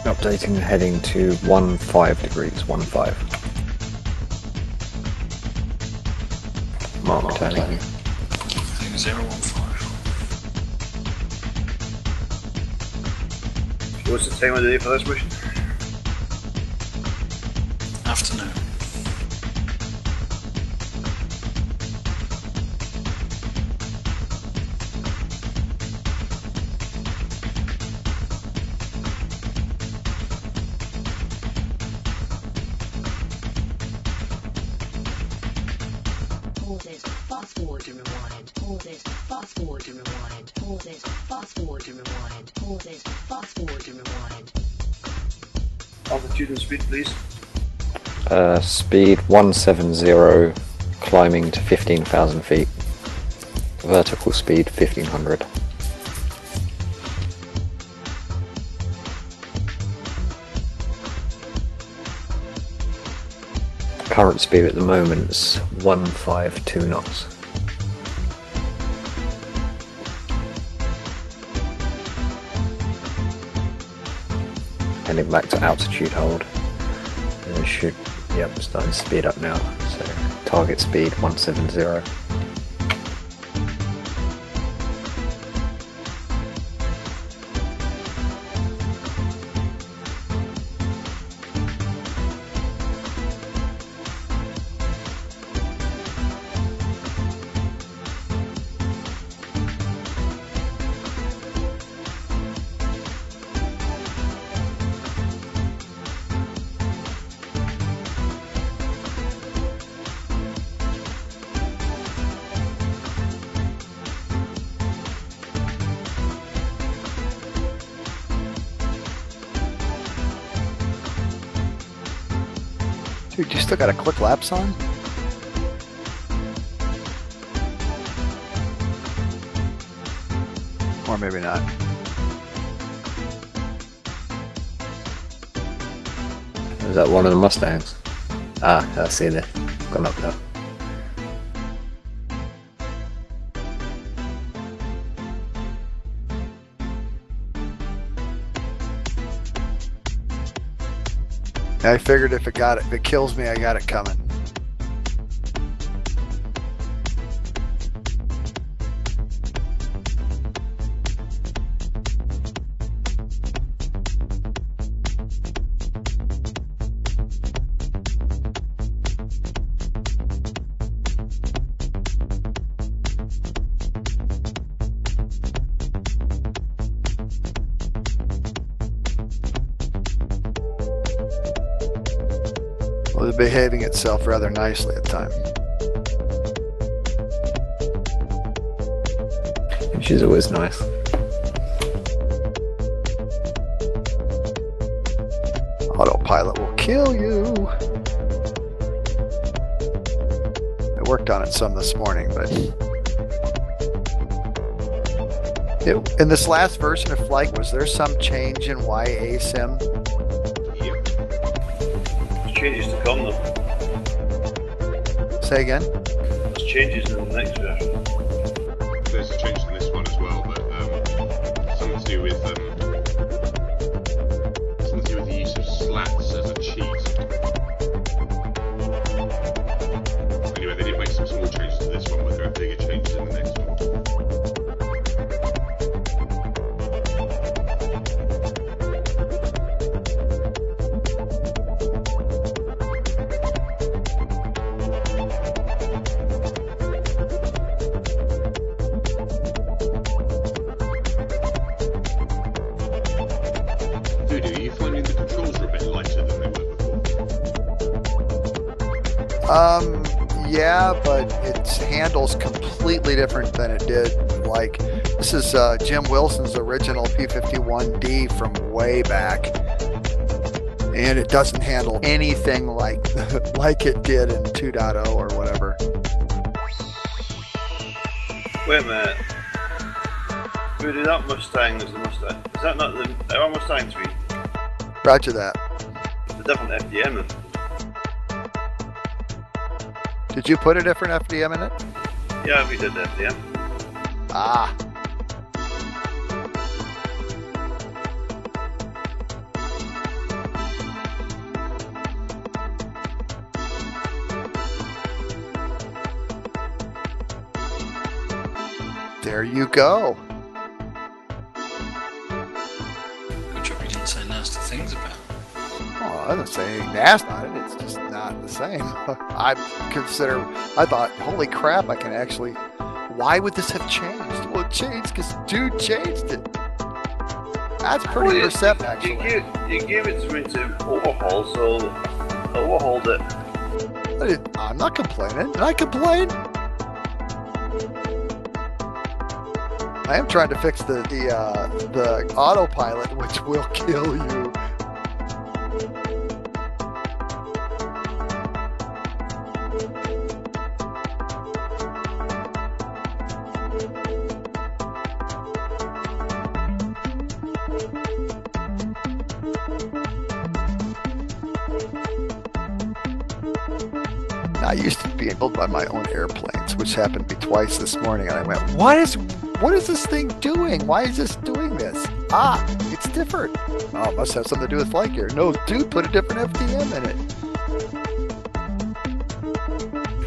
Updating the heading to 15 degrees, 15. Mark turning. What's the time of the day for this mission? Afternoon. Pause it, fast forward and rewind. Pause it, fast forward and rewind. Pause it, fast forward and rewind. Pause it, fast forward and rewind. Altitude and speed, please. Speed 170, climbing to 15,000 feet. Vertical speed 1500. Current speed at the moment is 152 knots. Heading back to altitude hold. And it should, yep, starting to speed up now. So target speed 170. Dude, you still got a quick lapse on? Or maybe not. Is that one of the Mustangs? Ah, I see it. Gone up there. I figured if it kills me, I got it coming. Well, it's behaving itself rather nicely at the time. She's always nice. Autopilot will kill you. I worked on it some this morning, but in this last version of Flight, was there some change in why ASIM? Changes to come though. Say again? There's changes in the next version. There's a change in this one as well, but something to do with the use of slats as a cheat. Anyway, they did make some small changes to this one, but there are bigger changes in the next one. Yeah, but its handle's completely different than it did. Like, this is Jim Wilson's original P51D from way back, and it doesn't handle anything like like it did in 2.0 or whatever. Wait a minute. Rudy, that Mustang is the Mustang. Is that not our Mustang 3? Roger that. It's a different FDM then. Did you put a different FDM in it? Yeah, we did the FDM. Ah. There you go. Good job you didn't say nasty things about it. Oh, I didn't say anything nasty about it. It's just not the same. I thought, holy crap, I can actually. Why would this have changed? Well, it changed because dude changed it. That's pretty perceptive, actually. You gave it to me to overhaul, so I overhauled it. I'm not complaining. Did I complain? I am trying to fix the autopilot, which will kill you. I used to be able by my own airplanes, which happened to be twice this morning, and I went, what is this thing doing? Why is this doing this? Ah, it's different. Oh, it must have something to do with FlightGear. No, dude, put a different FDM in it.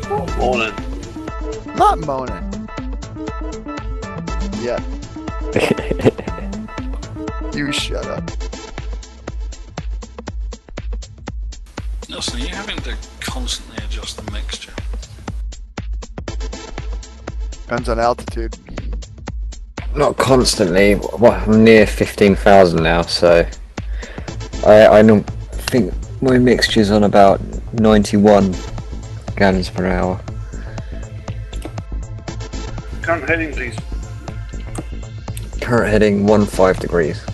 Oh, moaning. Not moaning. Yeah. You shut up. Nelson, are you having to constantly adjust the mixture? Depends on altitude. Not constantly. Well, I'm near 15,000 now, so I don't think my mixture's on about 91 gallons per hour. Current heading, please. Current heading 15 degrees.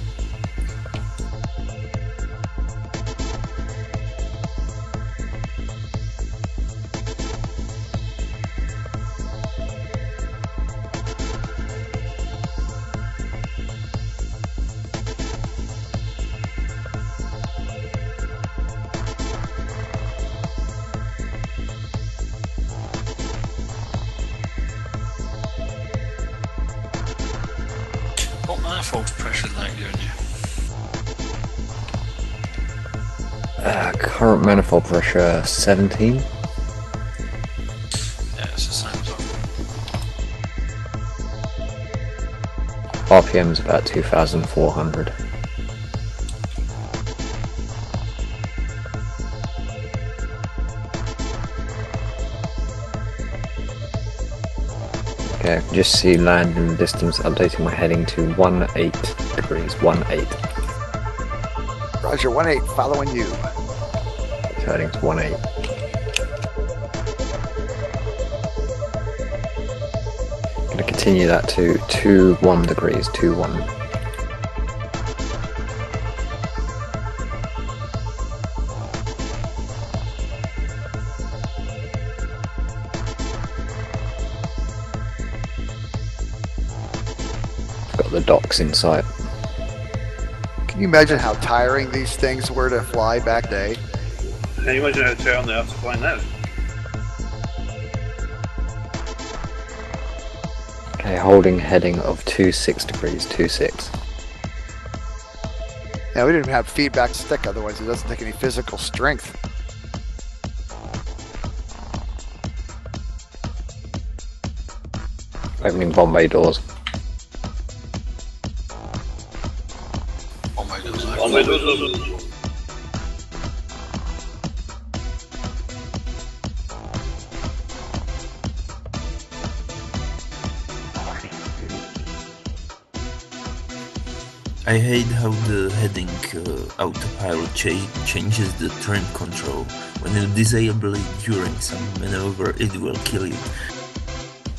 What manifold pressure is that giving you? Current manifold pressure 17. Yeah, it's the same as RPM's about 2,400. Okay, I can just see land in the distance, updating my heading to 18 degrees, 18. Roger, 18, following you. So heading to 18. Going to continue that to 21 degrees, 21. Got the docks in sight. Can you imagine how tiring these things were to fly back day? Can you imagine how tiring they have to fly now? Okay, holding heading of 26 degrees, 26. Yeah, we didn't even have feedback stick, otherwise it doesn't take any physical strength. Opening bomb bay doors. I hate how the heading autopilot changes the trim control. When you disable it during some maneuver, it will kill you.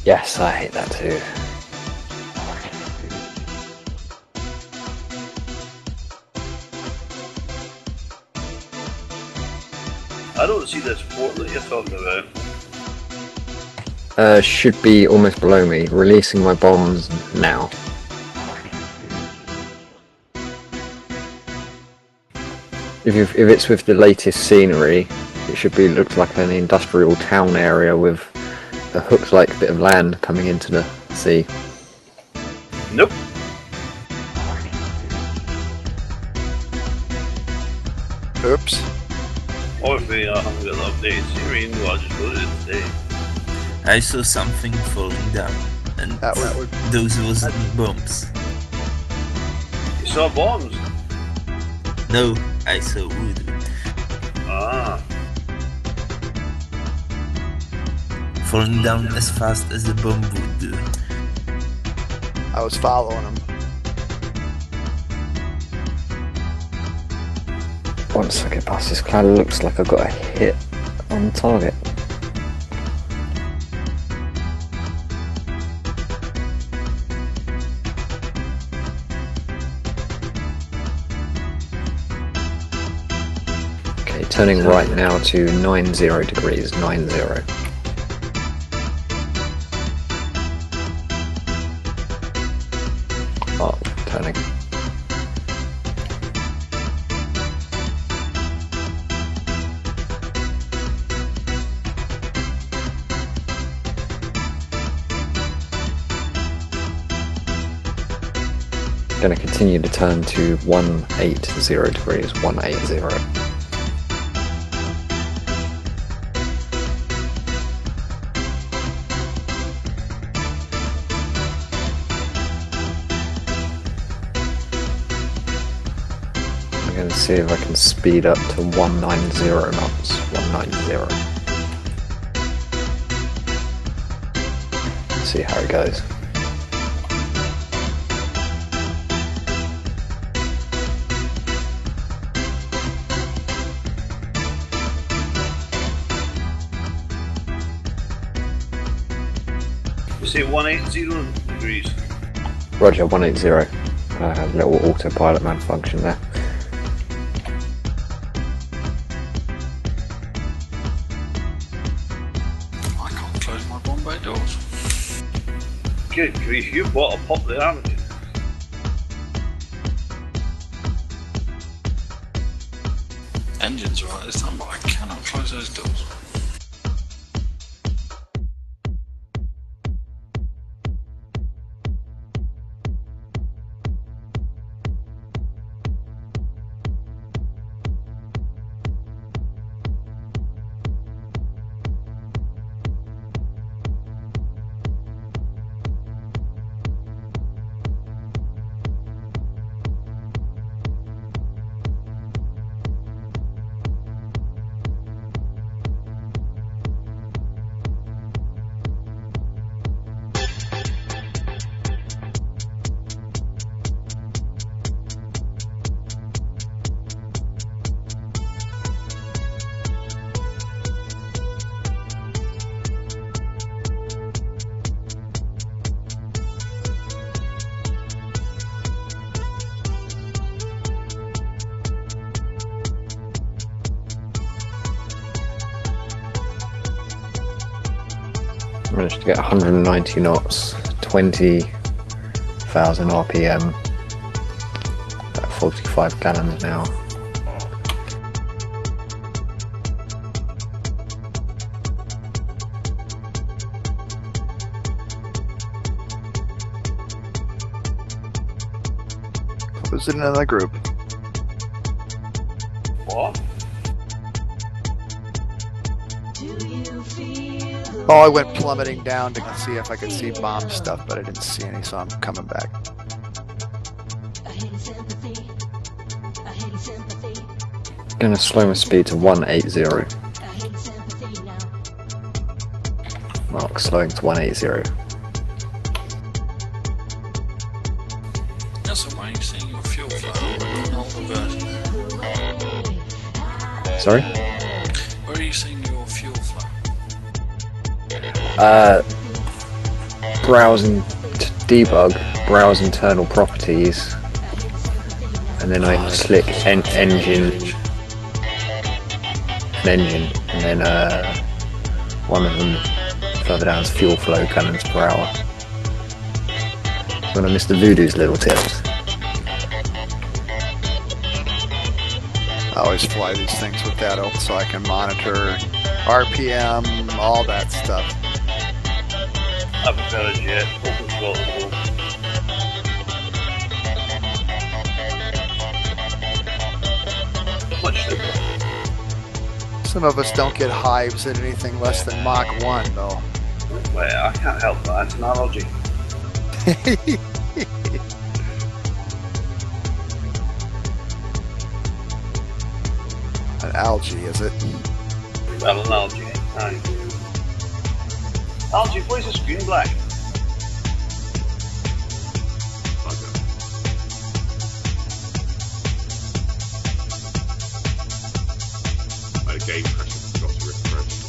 Yes, I hate that too. I don't see this port that you're talking about. Should be almost below me. Releasing my bombs now. If it's with the latest scenery, it should be look like an industrial town area with a hook-like bit of land coming into the sea. Nope. Oops. Or if we haven't got an updated scenery, I'll just go to it today. I saw something falling down. and That would... those was bombs. You saw bombs? No, I saw wood. Ah. Falling down as fast as the bomb would do. I was following him. Once I get past this cloud, it looks like I got a hit on target. Okay, turning right now to 90 degrees, 90. Oh, turning. Going to continue to turn to 180 degrees, 180. I'm going to see if I can speed up to 190 knots, 190. See how it goes. Say 180 degrees. Roger, 180. Little autopilot malfunction there. I can't close my bomb bay doors. Good grief, you bought a pop there, haven't you? Engine's right this time, but I cannot close those doors. Managed to get 190 knots, 20,000 RPM, about 45 gallons an hour. Was in another group. What? Oh, I went plummeting down to see if I could see bomb stuff, but I didn't see any, so I'm coming back. Gonna slow my speed to 180. Mark slowing to 180. That's a way of seeing your fuel flow on all the versions. Sorry? Where are you seeing your fuel flow? Browsing to debug, browse internal properties, and then I click engine, and then one of them further down is fuel flow gallons per hour. When I missed the Voodoo's little tips. I always fly these things with that open so I can monitor RPM, all that stuff. I prefer a jet, open throttle. Much simpler. Some of us don't get hives at anything less than Mach 1, though. Well, I can't help that, it's an allergy. An algae, is it? Well, an algae. Aye. Algae, why is the screen black? Game crashing, forgot to refresh.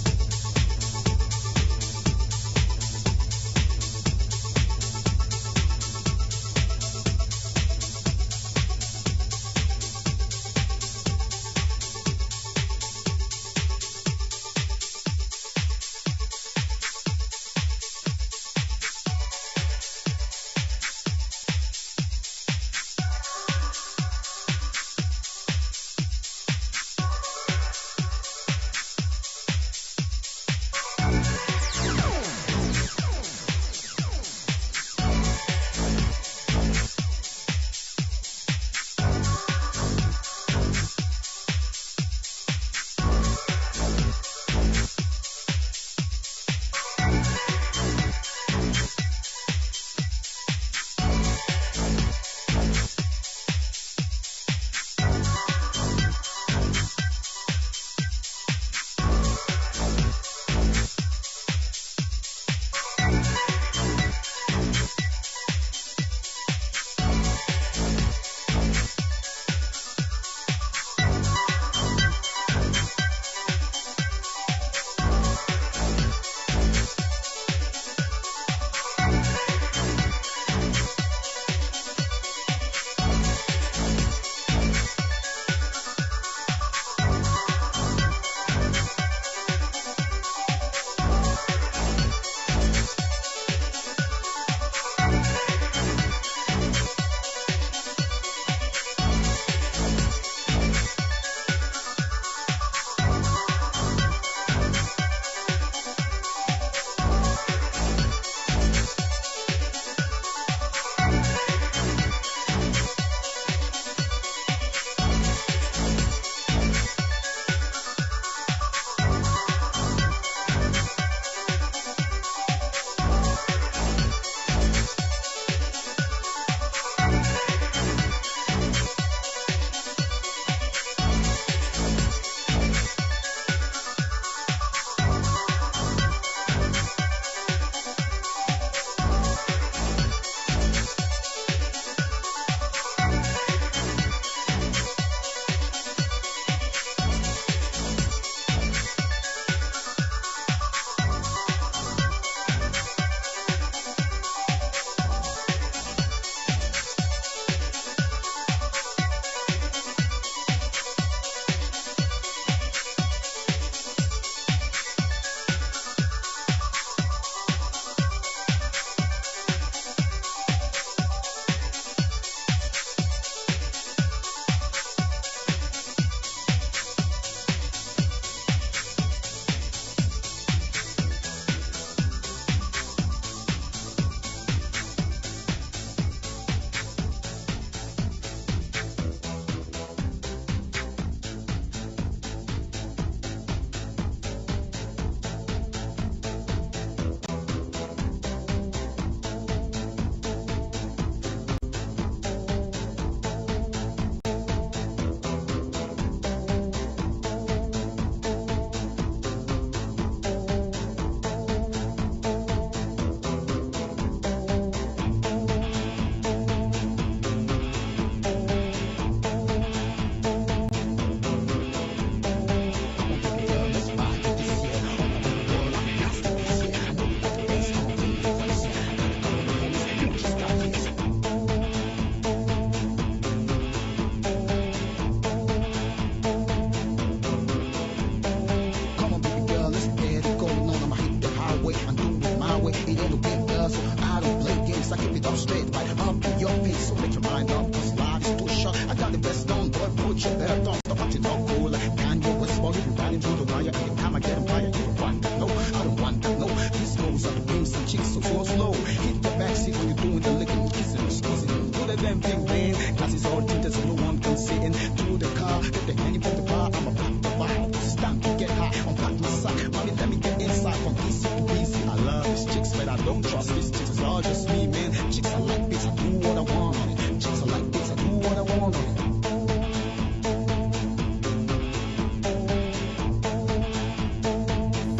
Chicks, but I don't trust these chicks, it's all just me, man. Chicks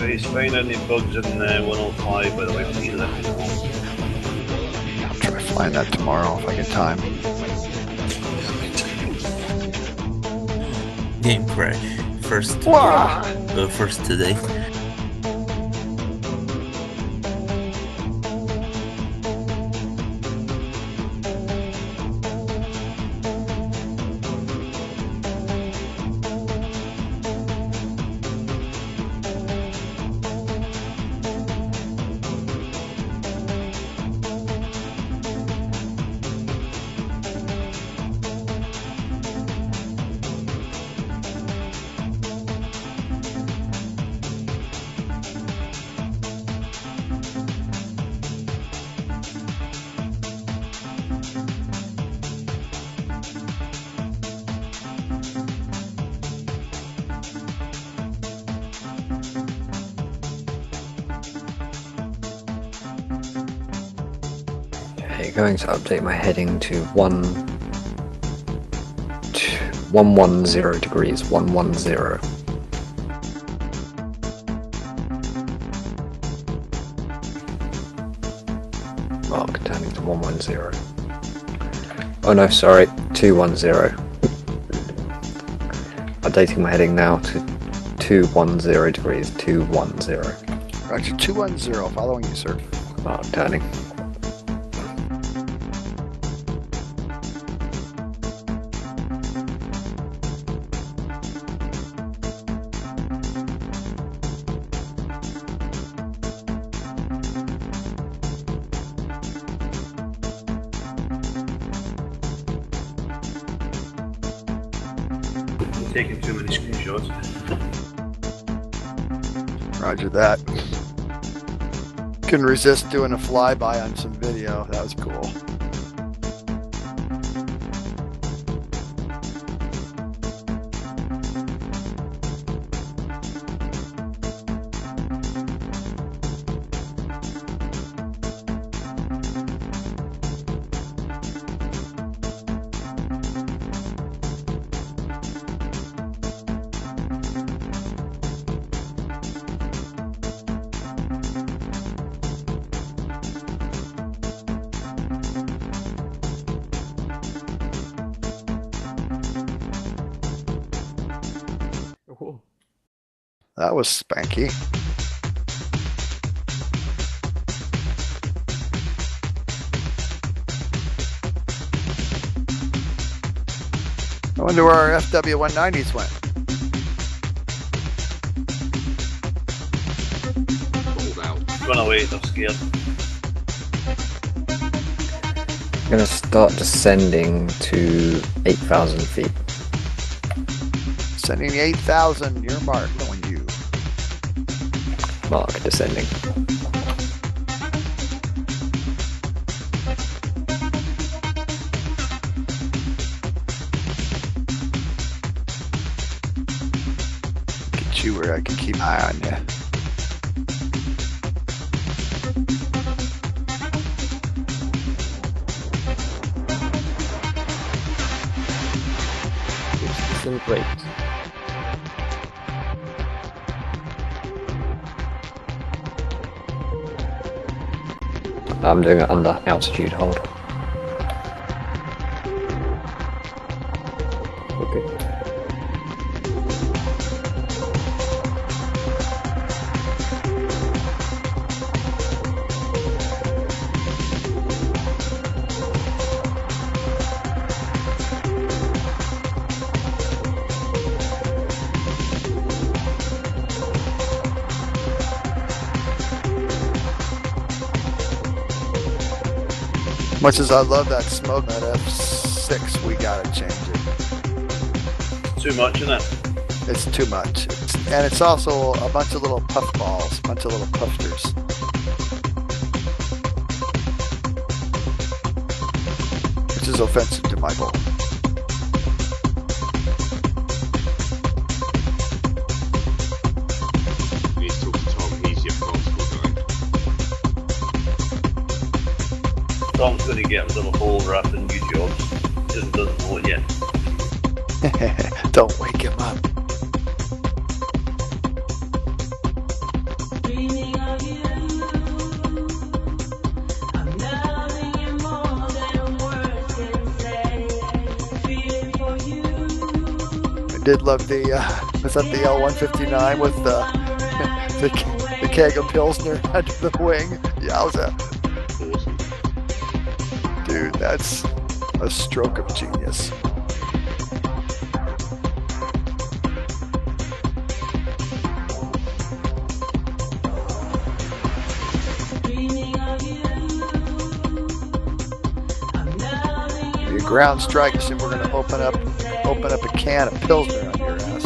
If you find any bugs in 105, by the way, please let me know. I'll try flying that tomorrow if I get time. Game crash. First today. Going to update my heading to 110 degrees, 110. Mark turning to 110. Oh no, sorry, 210. Updating my heading now to 210 degrees, 210. Roger, 210, following you, sir. Mark turning. Taking too many screenshots. Roger that. Couldn't resist doing a flyby on some video. That was cool. That was spanky. I wonder where our FW190s went. Run away, I'm scared. I'm going to start descending to 8,000 feet. Sending 8,000, your mark, knowing you. Mark descending. Get you where I can keep an eye on you. This isn't great. I'm doing it under altitude hold. Okay. Much as I love that smoke, that F6, we gotta change it. Too much, isn't it? It's too much. And it's also a bunch of little puff balls, a bunch of little puffsters. Which is offensive to my bowl. You need to talk to Tom, he's your passport guy. Tom's going to get himself a whole raft of new jobs. Just doesn't know it yet. Don't wake him up. did love the, was that the L-159 with the keg of Pilsner under the wing? Yowza. Awesome. Dude, that's a stroke of genius. Your ground strikes, and we're going to open up a can of Pilsner on your ass.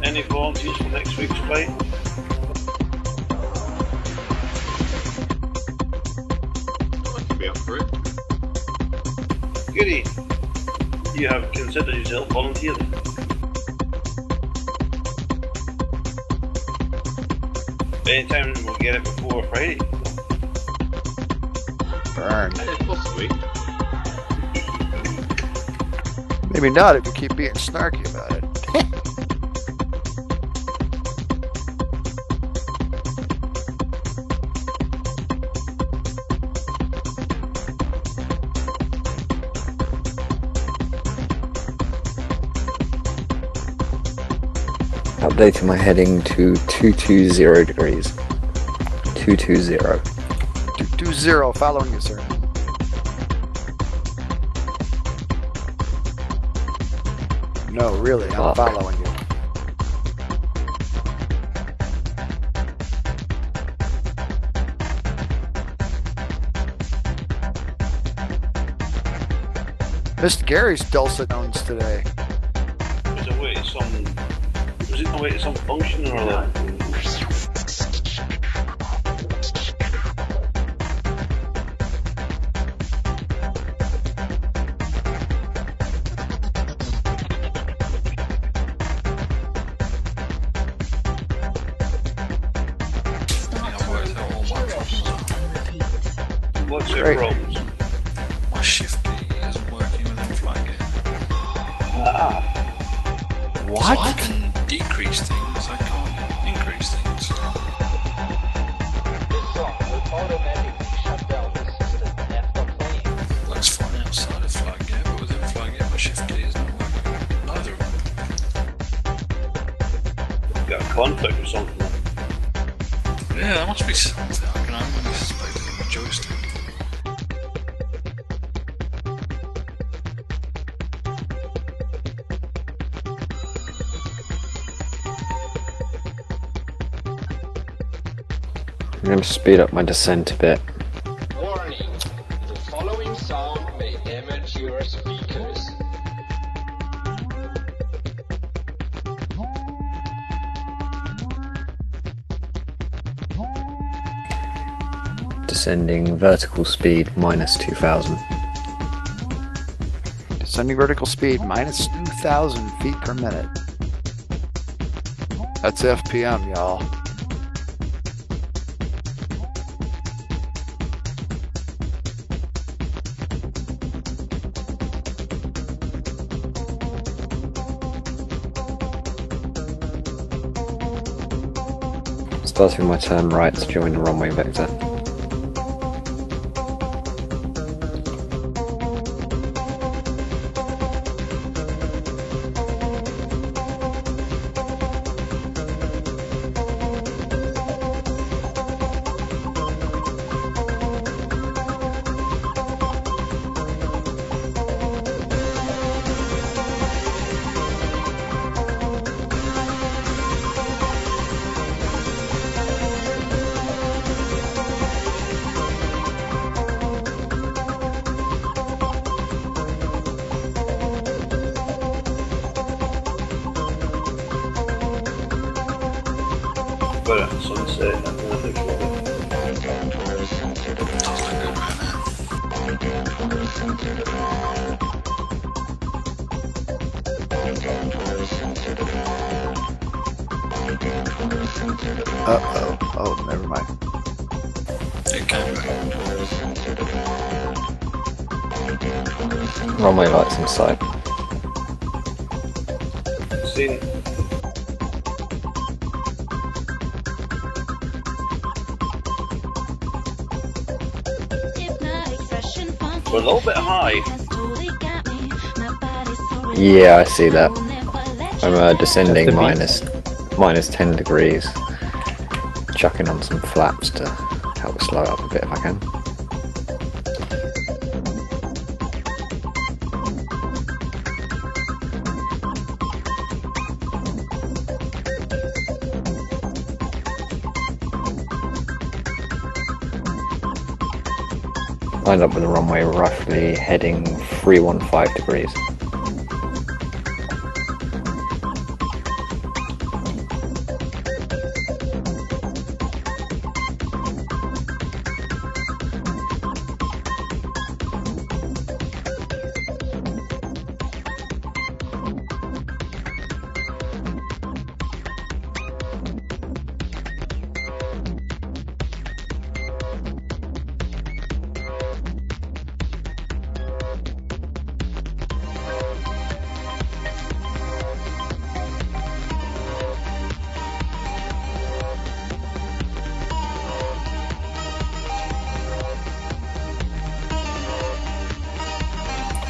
Any volunteers for next week's flight? I can be up for it. Goody! You have considered yourself volunteer then? Anytime we'll get it before Friday. Burn. Possibly. Maybe not if you keep being snarky about it. Updating my heading to 220 degrees. 220. 220, following you, sir. No, really, I'm following you. Missed Gary's dulcet tones today. Was it away to some? Was it away to some function or that? What's your problems? My shift key isn't working within FlightGear. What? So I can decrease things, I can't increase things. That's fine outside of FlightGear, but within FlightGear my shift key is not working. Neither of them. Got a conflict or something? Yeah, there must be something. I can only suspect it in the joystick. I'm going to speed up my descent a bit. Warning, the following sound may damage your speakers. Descending vertical speed minus 2,000. Descending vertical speed minus 2,000 feet per minute. That's FPM, y'all. Starting my turn right to join the runway vector. Got it, sunset, and then I think Uh-oh. Oh, never mind. It came back. Runway lights in sight. seen. We're a little bit high. Yeah, I see that. I'm descending minus 10 degrees. Chucking on some flaps to help slow up a bit if I can. Lined up with the runway roughly heading 315 degrees.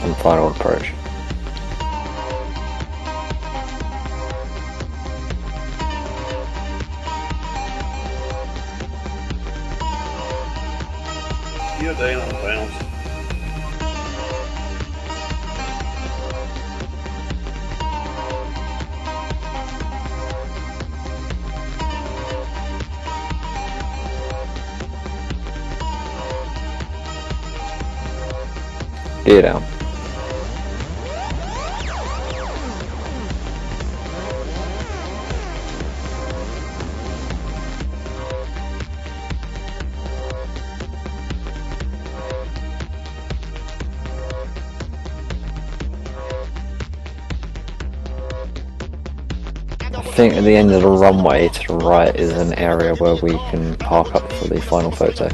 On final approach. You're down on bounce. Gear down. I think at the end of the runway to the right is an area where we can park up for the final photo.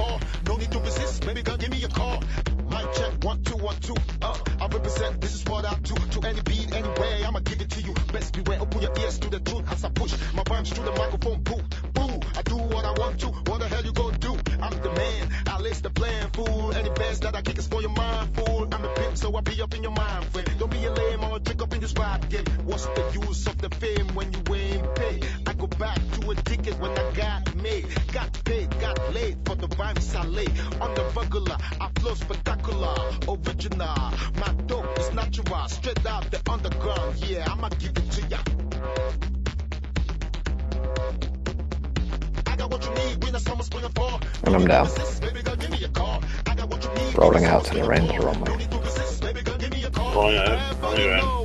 What's the use of the fame when you ain't paid? I go back to a ticket when I got made. Got paid, got laid for the rhymes I lay. On the regular, I flow spectacular, original. My dope is natural, straight out the underground. Yeah, I'ma give it to ya. I got what you need when the summer's spring and fall. And I'm down. Rolling out to the end of the runway. Rolling out, rolling around.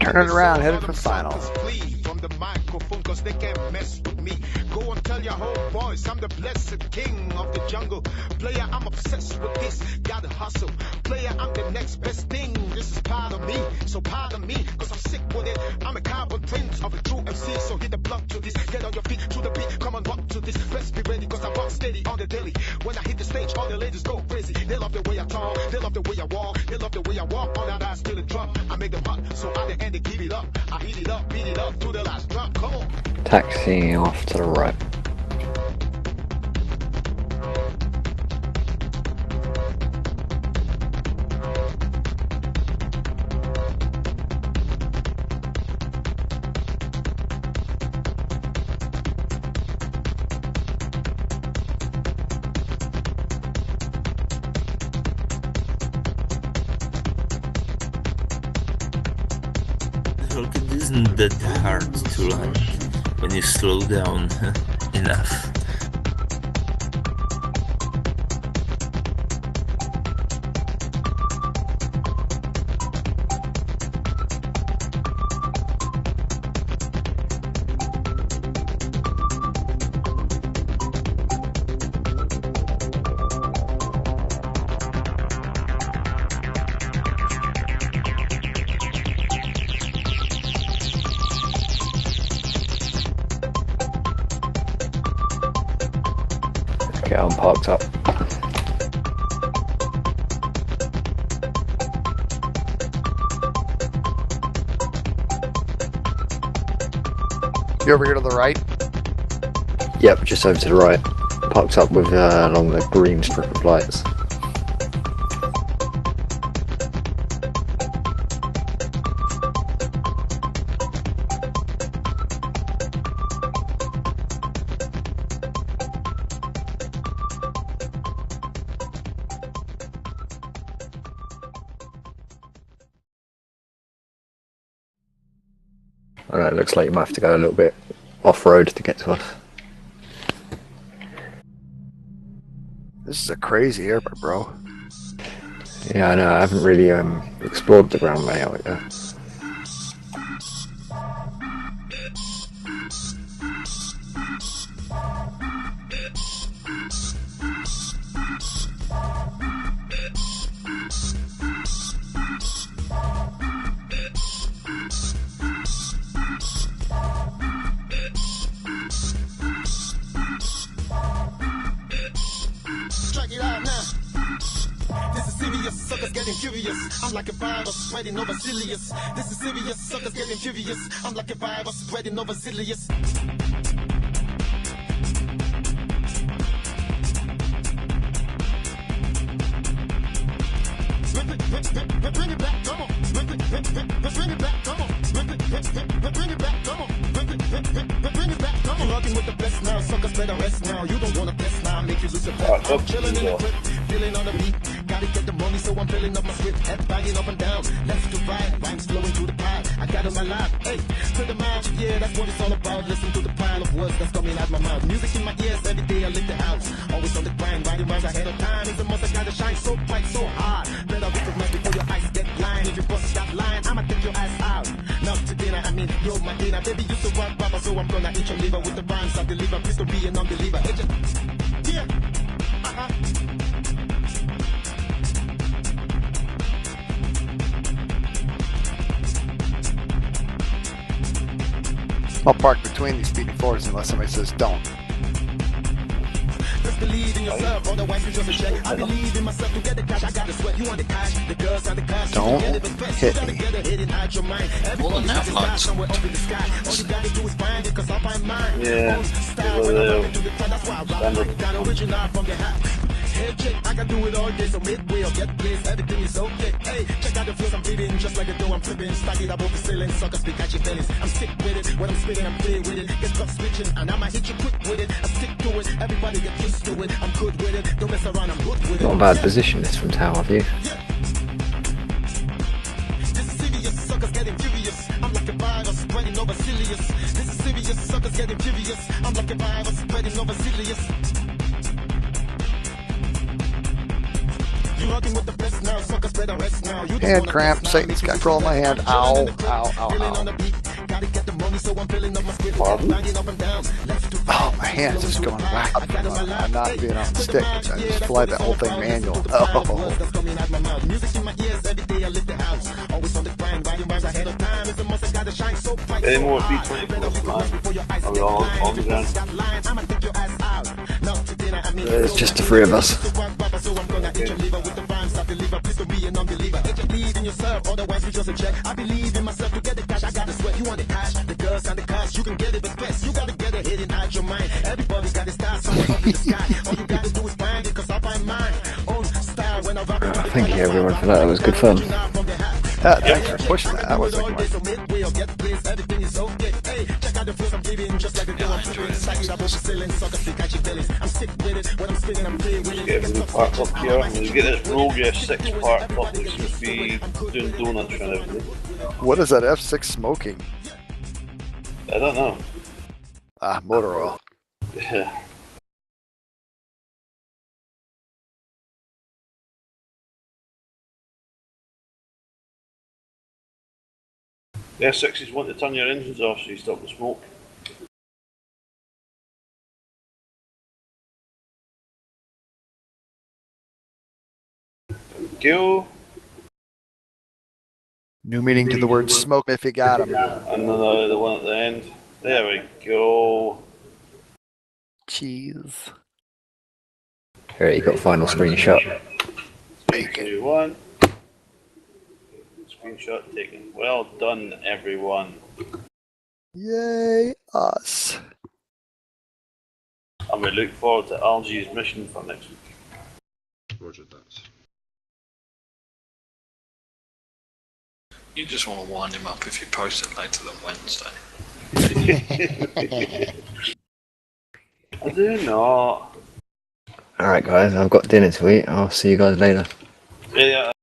Turn it around, headed for final. From the microphone, cause they can't mess with me. Go and tell your whole boys I'm the blessed king of the jungle. Player, I'm obsessed with this. Gotta hustle. Player, I'm the next best thing. This is part of me, so pardon me, cause I'm sick with it. I'm a carbon print of a true MC, so hit the block to this. Get on your feet to the beat, come on, rock to this. Best be ready, cause I rock steady on the daily. When I hit the stage, all the ladies go crazy. They love the way I talk, they love the way I walk, they love the way I walk. On that I still a drum. I make them hot, so at the end they give it up. I heat it up, beat it up to the last drop. Come on. Taxiing off to the right. Rocket isn't that hard to land when you slow down enough. Okay, I'm parked up. You over here to the right? Yep, just over to the right. Parked up with along the green strip of lights. Alright, looks like you might have to go a little bit off-road to get to us. This is a crazy airport, bro. Yeah, I know, I haven't really explored the ground layout yet. Check it out now. This is serious, suckers getting furious. I'm like a virus spreading over Zilius. This is serious, suckers getting furious. I'm like a virus spreading over Zilius. Bring it back, come on. Bring it back, come on. Bring it back, come on. Bring it back, come on. Rocking with the best now, suckers better rest now. You don't wanna test now, make you lose your breath. I'm chilling in the whip, feeling on the beat. Gotta get the money, so I'm filling up my script. Head banging up and down, left to right, rhymes flowing through the pile. I got on my lap, hey, to the magic, yeah, that's what it's all about. Listen to the pile of words that's coming out my mouth. Music in my ears, every day I lift the house. Always on the grind, writing rhymes ahead of time. It's a must, I gotta shine so bright, so hard. Better recognize before your eyes get blind. If you bust that line, I'ma take your ass out. Not to dinner, I mean, you're my dinner. Baby, you so rock, Baba, so I'm gonna eat your liver with the rhymes I deliver. Please don't be a non-believer. Hey, yeah, I'll park between these PD4s unless somebody says don't. Just believe in yourself, otherwise you just a check. I believe in myself to get the cash. I got the sweat, you want the cash, the girls and the cash. Don't hit me. Well, on that lights. Somewhere up in the sky. All you gotta do is find it, cause I'll find mine. Yeah, Style when I rap into the top, that's why I rock. Got original from the hat. Hey, check, I can do it all day, so midway or get place, everything is okay. Hey, check out the flows I'm feeding, just like a dough I'm flipping. Stack it above the ceiling, suckers be catching feelings. I'm sick with it, when I'm spitting, I'm clear with it. Get stuck switching, and I'ma hit you quick with it. I stick to it, everybody get used to it. I'm good with it, don't mess around, I'm good with it. Not a bad position this from tower view. This is serious, suckers getting furious. I'm like a virus spreading over Zilius. This is serious, suckers getting furious. I'm like a virus spreading over Zilius. You rocking with the best now, suckers better rest now. You Hand cramp, Satan's got control of my hand. Ow, ow, ow, ow. Oh, my hand's just going whack. I'm not being on the stick. I just fly that whole thing manual. Oh. Any more B-24s, man? Are we all on the ground? It's just the three of us. I believe in myself to get the cash. I got the sweat, you want the cash, the girls and the cars. You can get it with best. You gotta get it hidden out your mind. Everybody's got a star somewhere up in the sky. All you gotta do is find it, cause I find mine. Own style when I rock it. Thank you everyone for that, it was good fun. Thanks for pushing that. That was like my... Everything is okay. Hey, check out the flows I'm feeding, just like a dough I'm flipping. Stack it up over ceiling, suckers be catching feelings. I'm sick with it, when I'm spinning, I'm clear with it. Get everything parked up here. When you get this roll, you 6 parked up, which should be doing donuts and everything. What is that F6 smoking? I don't know. Ah, motor oil. Yeah. The S6s want to turn your engines off so you stop the smoke. Go. New meaning to the word smoke if you got him. And then the one at the end. There we go. Cheese. Here, you got final screenshot. 3, 2, 1. Screenshot taken. Well done, everyone. Yay, us. And we look forward to RG's mission for next week. Roger that. You just want to wind him up if you post it later than Wednesday. I do not. Alright guys, I've got dinner to eat. I'll see you guys later. Yeah.